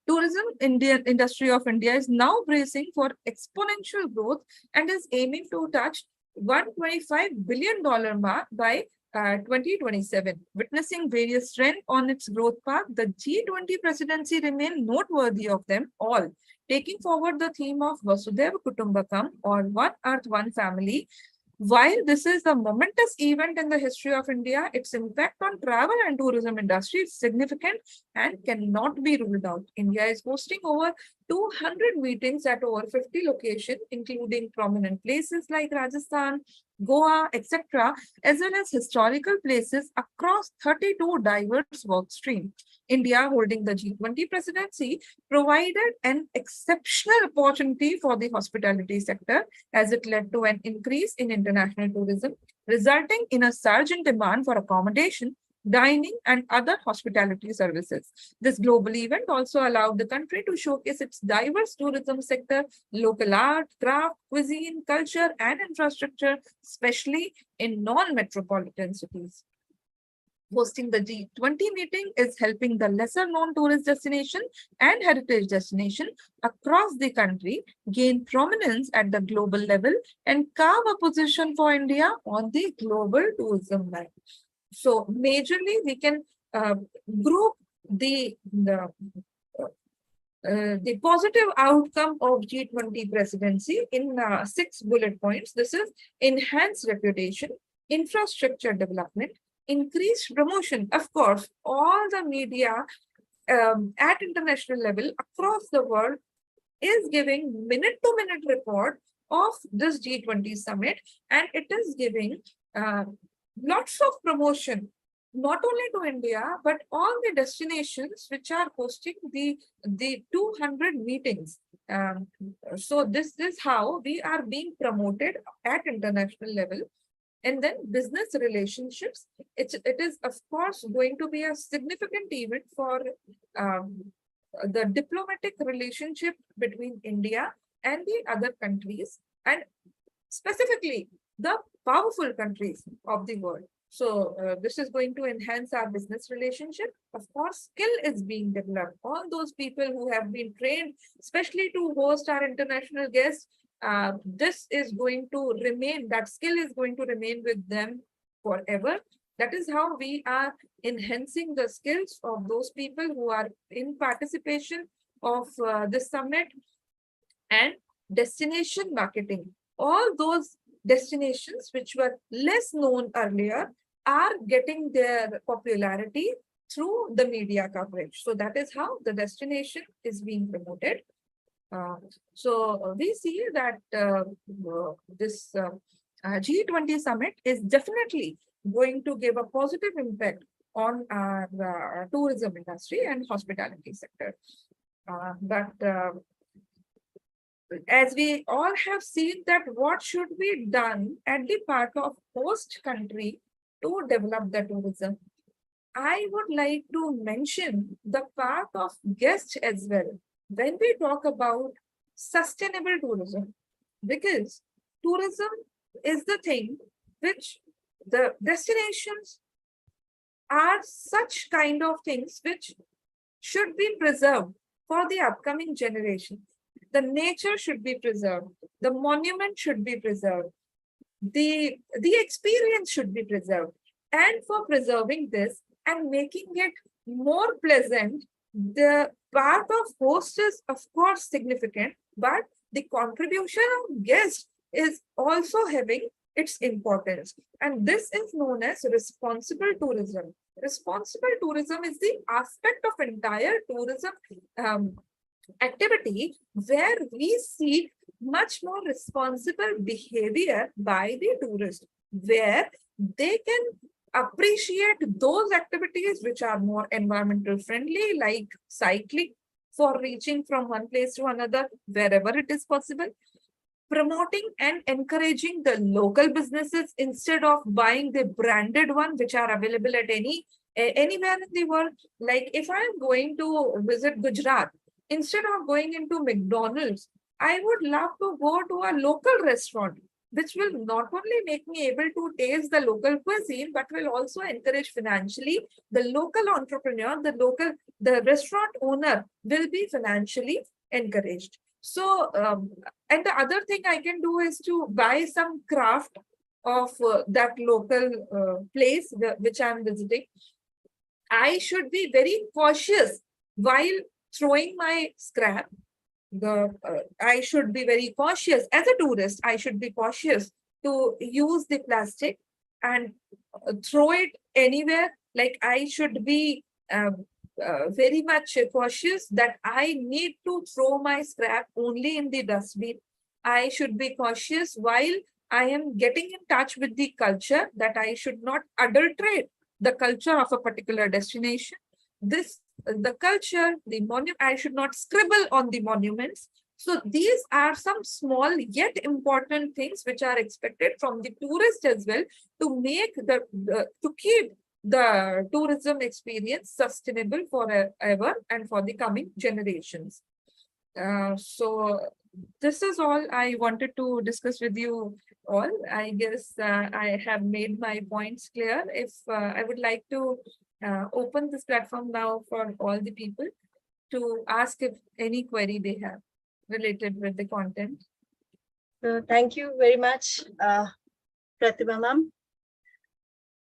Tourism industry of India is now bracing for exponential growth and is aiming to touch $125 billion mark by 2027. Witnessing various trends on its growth path, the G20 presidency remain noteworthy of them all, taking forward the theme of Vasudhaiva Kutumbakam, or One Earth, One Family. While this is a momentous event in the history of India, its impact on travel and tourism industry is significant and cannot be ruled out. India is hosting over 200 meetings at over 50 locations, including prominent places like Rajasthan, Goa, etc., as well as historical places across 32 diverse work streams. India, holding the G20 presidency, provided an exceptional opportunity for the hospitality sector, as it led to an increase in international tourism, resulting in a surge in demand for accommodation, dining, and other hospitality services. This global event also allowed the country to showcase its diverse tourism sector, local art, craft, cuisine, culture, and infrastructure, especially in non-metropolitan cities. Hosting the G20 meeting is helping the lesser known tourist destination and heritage destination across the country gain prominence at the global level and carve a position for India on the global tourism map. So majorly we can group the positive outcome of G20 presidency in 6 bullet points. This is enhanced reputation, infrastructure development, increased promotion. Of course, all the media at international level across the world is giving minute-to-minute report of this G20 summit, and it is giving lots of promotion, not only to India, but all the destinations which are hosting the 200 meetings. So this is how we are being promoted at international level. And then business relationships, it is of course going to be a significant event for the diplomatic relationship between India and the other countries, and specifically the powerful countries of the world. So this is going to enhance our business relationship. Of course, skill is being developed. All those people who have been trained, especially to host our international guests, this is going to remain, that skill is going to remain with them forever. That is how we are enhancing the skills of those people who are in participation of this summit. And destination marketing. All those destinations which were less known earlier are getting their popularity through the media coverage. So that is how the destination is being promoted. So we see that this G20 summit is definitely going to give a positive impact on our tourism industry and hospitality sector. But as we all have seen that what should be done at the part of host country to develop the tourism. I would like to mention the part of guests as well when we talk about sustainable tourism, because tourism is the thing which the destinations are such kind of things which should be preserved for the upcoming generation. The nature should be preserved, the monument should be preserved, the experience should be preserved. And for preserving this and making it more pleasant, the part of host is of course significant, but the contribution of guest is also having its importance. And this is known as responsible tourism. Responsible tourism is the aspect of entire tourism activity where we seek much more responsible behavior by the tourist, where they can appreciate those activities which are more environmental friendly, like cycling for reaching from one place to another wherever it is possible, promoting and encouraging the local businesses instead of buying the branded one which are available at anywhere in the world. Like if I'm going to visit Gujarat, instead of going into McDonald's, I would love to go to a local restaurant, which will not only make me able to taste the local cuisine, but will also encourage financially the local entrepreneur, the restaurant owner will be financially encouraged. So, and the other thing I can do is to buy some craft of that local place which I'm visiting. I should be very cautious while throwing my scrap. I should be very cautious as a tourist. I should be cautious to use the plastic and throw it anywhere. Like I should be very much cautious that I need to throw my scrap only in the dustbin. I should be cautious while I am getting in touch with the culture, that I should not adulterate the culture of a particular destination. The culture, the monument, I should not scribble on the monuments. So these are some small yet important things which are expected from the tourist as well, to make to keep the tourism experience sustainable forever and for the coming generations. So this is all I wanted to discuss with you all. I guess I have made my points clear. If I would like to open this platform now for all the people to ask if any query they have related with the content. Thank you very much, Pratibha ma'am.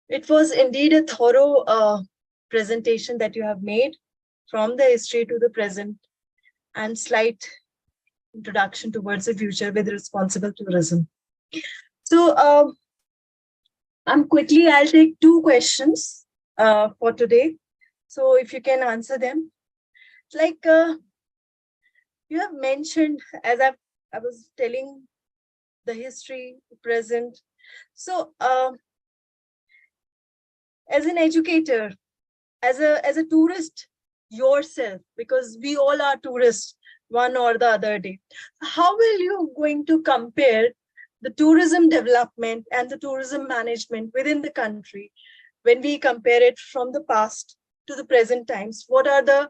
It was indeed a thorough presentation that you have made from the history to the present and slight introduction towards the future with responsible tourism. So I'll take 2 questions for today. So if you can answer them. Like you have mentioned, as I was telling, the history, the present. So as an educator, as a tourist yourself, because we all are tourists one or the other day, how will you going to compare the tourism development and the tourism management within the country when we compare it from the past to the present times? What are the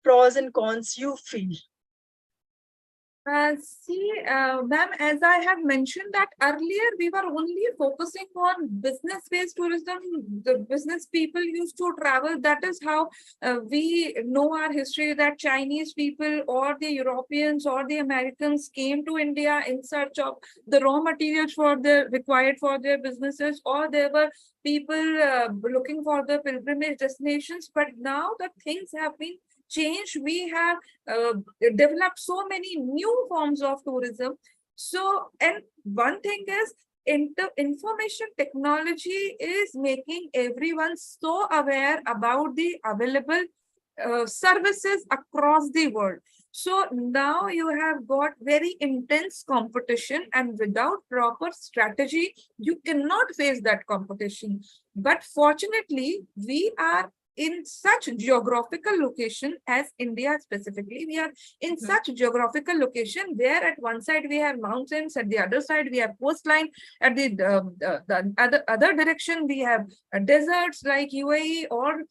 pros and cons you feel? Ma'am, as I have mentioned that earlier, we were only focusing on business-based tourism. The business people used to travel. That is how we know our history, that Chinese people or the Europeans or the Americans came to India in search of the raw materials required for their businesses, or there were people looking for the pilgrimage destinations. But now the things have been changed. We have developed so many new forms of tourism. So, and one thing is, information technology is making everyone so aware about the available services across the world. So now you have got very intense competition, and without proper strategy, you cannot face that competition. But fortunately, we are in such geographical location as India specifically. We are in such geographical location where at one side we have mountains, at the other side we have coastline, at the other direction we have deserts like UAE, or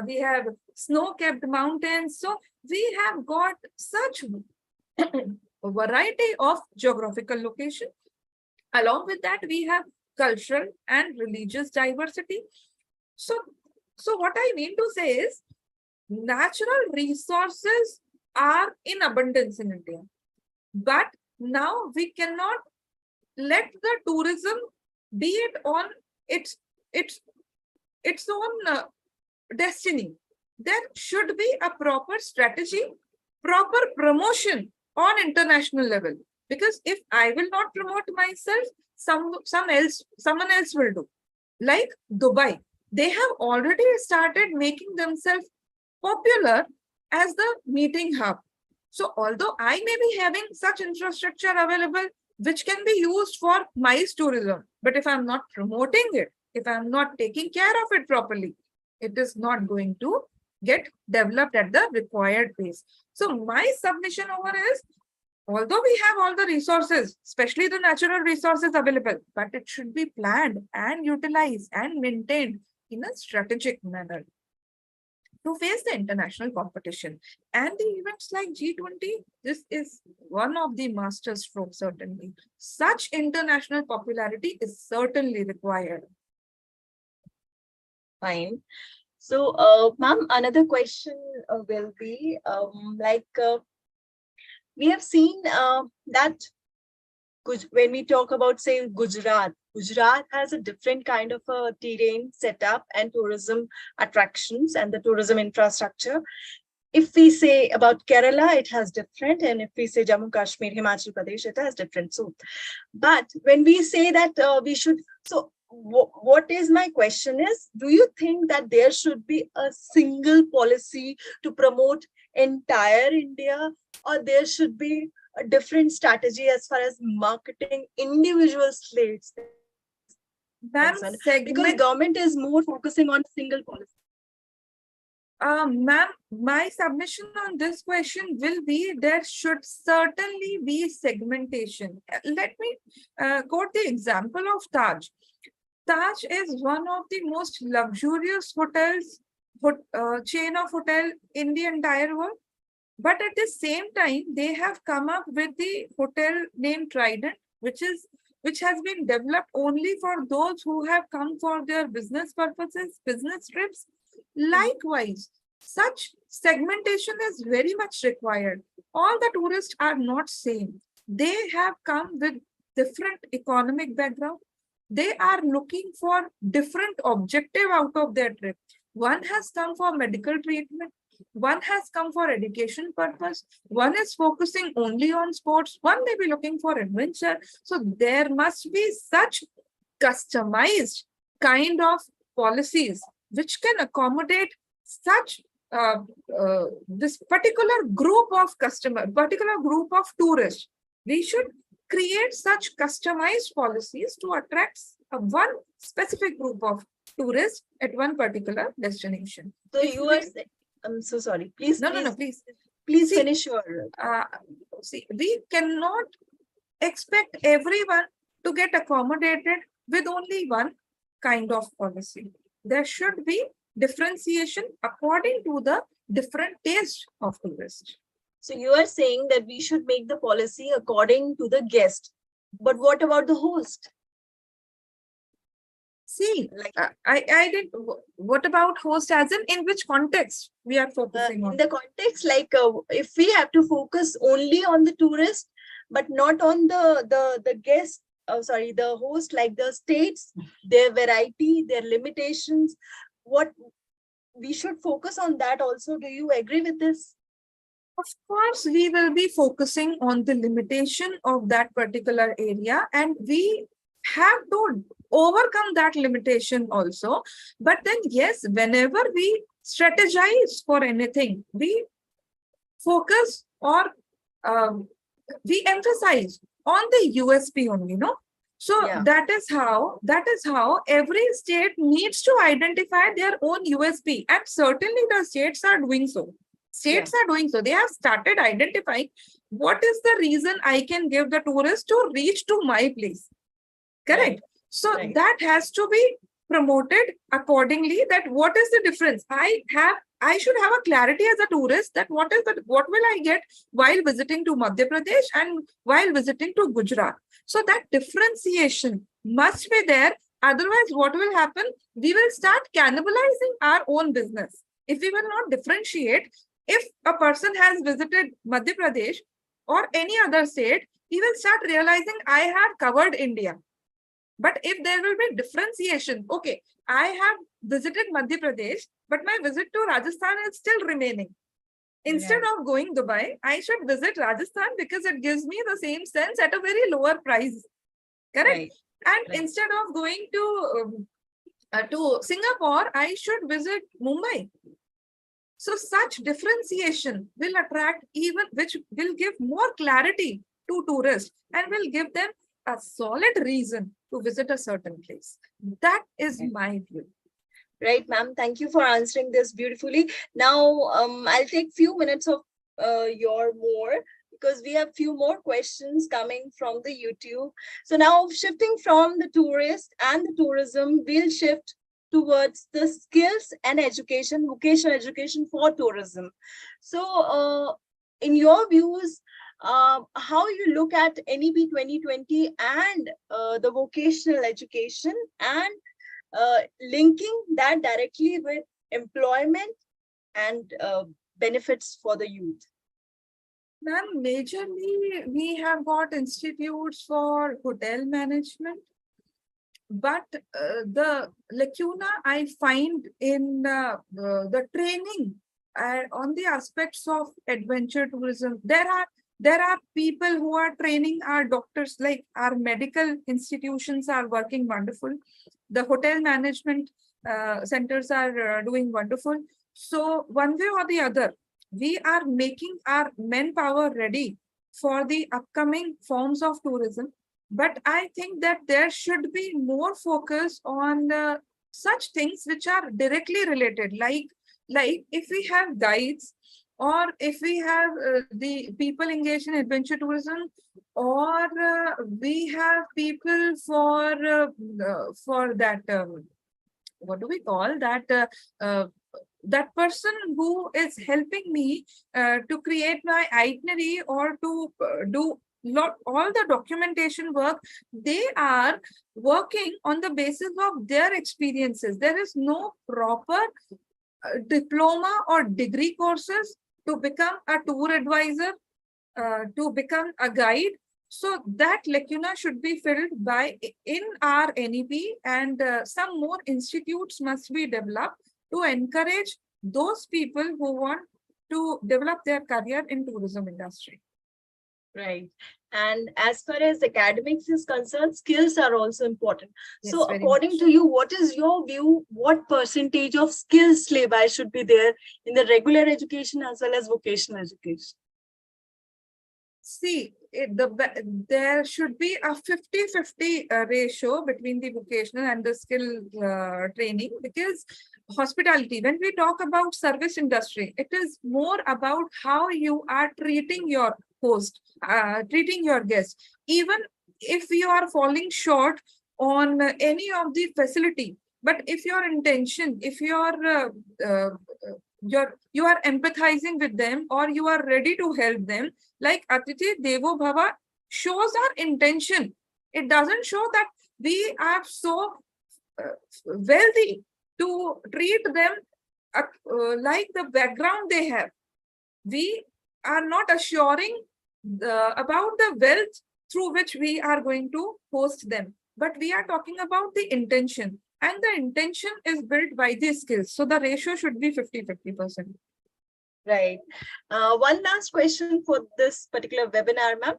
we have snow-capped mountains. So we have got such a variety of geographical location. Along with that, we have cultural and religious diversity. So what I mean to say is, natural resources are in abundance in India. But now we cannot let the tourism be it on its own destiny. There should be a proper strategy, proper promotion on international level. Because if I will not promote myself, someone else will do. Like Dubai, they have already started making themselves popular as the meeting hub. So although I may be having such infrastructure available, which can be used for MICE tourism, but if I'm not promoting it, if I'm not taking care of it properly, it is not going to get developed at the required pace. So my submission over is, although we have all the resources, especially the natural resources available, but it should be planned and utilized and maintained in a strategic manner to face the international competition. And the events like G20, this is one of the master strokes, certainly. Such international popularity is certainly required. Fine. So, ma'am, another question will be we have seen that when we talk about, say, Gujarat has a different kind of a terrain setup and tourism attractions and the tourism infrastructure. If we say about Kerala, it has different. And if we say Jammu Kashmir, Himachal Pradesh, it has different. So, but when we say that we should, so what is my question is, do you think that there should be a single policy to promote entire India, or there should be a different strategy as far as marketing individual states? Because government is more focusing on single policy. Ma'am, my submission on this question will be, there should certainly be segmentation. Let me quote the example of Taj. Taj is one of the most luxurious hotels, chain of hotel in the entire world. But at the same time, they have come up with the hotel named Trident, which has been developed only for those who have come for their business purposes, business trips. Likewise, such segmentation is very much required. All the tourists are not same. They have come with different economic background. They are looking for different objective out of their trip. One has come for medical treatment. One has come for education purpose. One is focusing only on sports. One may be looking for adventure. So there must be such customized kind of policies which can accommodate such this particular group of particular group of tourists. We should create such customized policies to attract one specific group of tourists at one particular destination. So you are saying, I'm so sorry. Please, please finish your. See, we cannot expect everyone to get accommodated with only one kind of policy. There should be differentiation according to the different taste of tourists. So you are saying that we should make the policy according to the guest. But what about the host? See, I did. What about host, as in which context we are focusing on? In the context, like if we have to focus only on the tourist, but not on the guest, the host, like the states, their variety, their limitations, what we should focus on that also. Do you agree with this? Of course, we will be focusing on the limitation of that particular area, and we have to overcome that limitation also. But then, yes, whenever we strategize for anything, we focus or we emphasize on the USP only, no? So Yeah. that is how every state needs to identify their own USP, and certainly the states are doing so. States are doing so. They have started identifying what is the reason I can give the tourist to reach to my place. Correct. Right. So Right. that has to be promoted accordingly. That what is the difference? I should have a clarity as a tourist that what will I get while visiting to Madhya Pradesh and while visiting to Gujarat. So that differentiation must be there. Otherwise, what will happen? We will start cannibalizing our own business. If we will not differentiate, if a person has visited Madhya Pradesh or any other state, he will start realizing I have covered India. But if there will be differentiation, okay, I have visited Madhya Pradesh, but my visit to Rajasthan is still remaining. Instead of going Dubai, I should visit Rajasthan because it gives me the same sense at a very lower price. Correct? Right. And Right. instead of going to Singapore, I should visit Mumbai. So such differentiation will attract which will give more clarity to tourists and will give them a solid reason to visit a certain place. That is my view. Right, ma'am. Thank you for answering this beautifully. Now, I'll take few minutes of your more, because we have few more questions coming from the YouTube. So now, shifting from the tourist and the tourism, we'll shift towards the skills and education, vocational education for tourism. So, in your views, how you look at NEP 2020 and the vocational education, and linking that directly with employment and benefits for the youth? Ma'am, majorly we have got institutes for hotel management, but the lacuna I find in the training on the aspects of adventure tourism. There are people who are training our doctors, like our medical institutions are working wonderful. The hotel management centers are doing wonderful. So one way or the other, we are making our manpower ready for the upcoming forms of tourism. But I think that there should be more focus on such things which are directly related, like if we have guides, or if we have the people engaged in adventure tourism, or we have people for that what do we call that that person who is helping me to create my itinerary or to do all the documentation work. They are working on the basis of their experiences. There is no proper diploma or degree courses to become a tour advisor, to become a guide. So that lacuna should be filled by in our NEP, and some more institutes must be developed to encourage those people who want to develop their career in tourism industry. Right. And as far as academics is concerned, skills are also important. Yes, so very according much. to you, what is your view? What percentage of skills syllabi should be there in the regular education as well as vocational education? See, there should be a 50-50 ratio between the vocational and the skill training, because hospitality, when we talk about service industry, it is more about how you are treating your host, treating your guest. Even if you are falling short on any of the facility, but if your intention, if you are empathizing with them, or you are ready to help them, like Atiti Devo Bhava shows our intention. It doesn't show that we are so wealthy to treat them like the background they have. We are not assuring about the wealth through which we are going to host them, but we are talking about the intention, and the intention is built by the skills. So the ratio should be 50-50%. Right. One last question for this particular webinar, ma'am.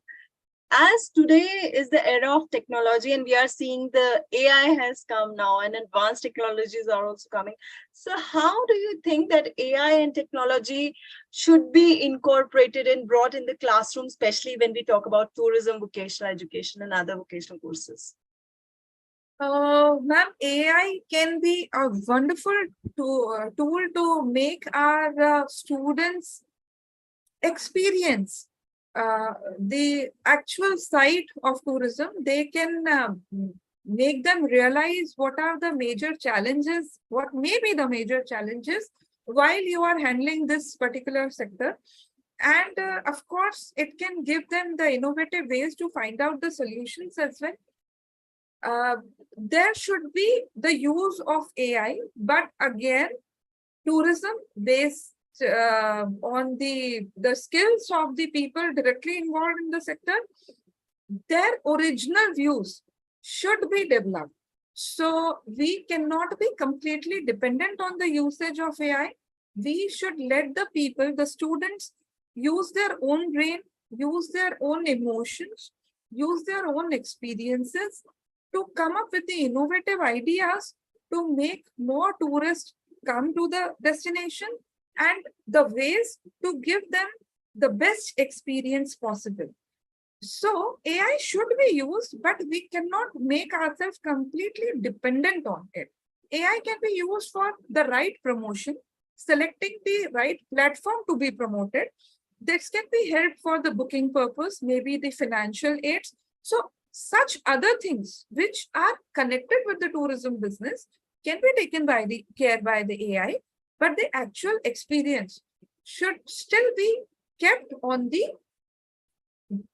As today is the era of technology, and we are seeing the AI has come now and advanced technologies are also coming. So how do you think that AI and technology should be incorporated and brought in the classroom, especially when we talk about tourism, vocational education, and other vocational courses? Ma'am, AI can be a wonderful tool to make our students experience the actual site of tourism. They can make them realize what are the major challenges, what may be the major challenges while you are handling this particular sector. And of course, it can give them the innovative ways to find out the solutions as well. There should be the use of AI, but again, tourism based on the skills of the people directly involved in the sector, their original views should be developed. So we cannot be completely dependent on the usage of AI. We should let the people, the students, use their own brain, use their own emotions, use their own experiences to come up with the innovative ideas to make more tourists come to the destination and the ways to give them the best experience possible. So AI should be used, but we cannot make ourselves completely dependent on it. AI can be used for the right promotion, selecting the right platform to be promoted. This can be helped for the booking purpose, maybe the financial aids. So such other things which are connected with the tourism business can be taken by the care by the AI, but the actual experience should still be kept on the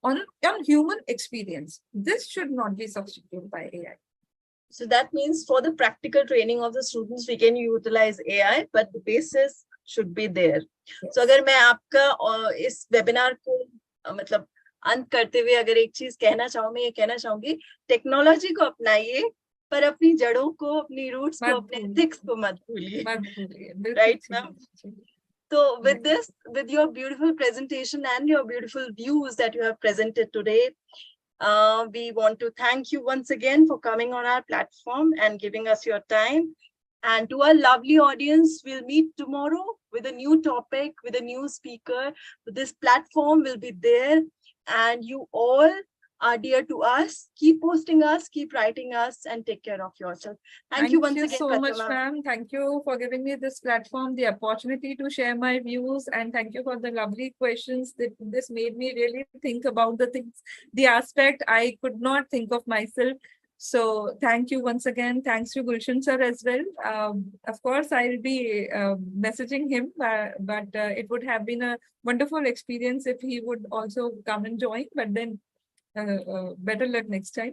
on human experience. This should not be substituted by AI. So that means for the practical training of the students, we can utilize AI, but the basis should be there. Yes. So अगर मैं आपका इस webinar को मतलब अंत करते हुए अगर एक चीज कहना चाहूँ, मैं ये कहना चाहूंगी, टेक्नोलॉजी को अपनाइए पर अपनी जड़ों को, अपनी रूट्स को, अपने एथिक्स को मत भूलिए. Right, ma'am? So with this, with your beautiful presentation and your beautiful views that you have presented today, we want to thank you once again for coming on our platform and giving us your time. And to our lovely audience, we'll meet tomorrow with a new topic, with a new speaker. This platform will be there, and you all are dear to us. Keep posting us, keep writing us, and take care of yourself. Thank you once again, so much, Pratibha. ma'am. Thank you for giving me this platform, the opportunity to share my views, and thank you for the lovely questions. That this made me really think about the things, the aspect I could not think of myself. So thank you once again. Thanks to Gulshan sir as well. Of course, I'll be messaging him, but it would have been a wonderful experience if he would also come and join. But then better luck next time.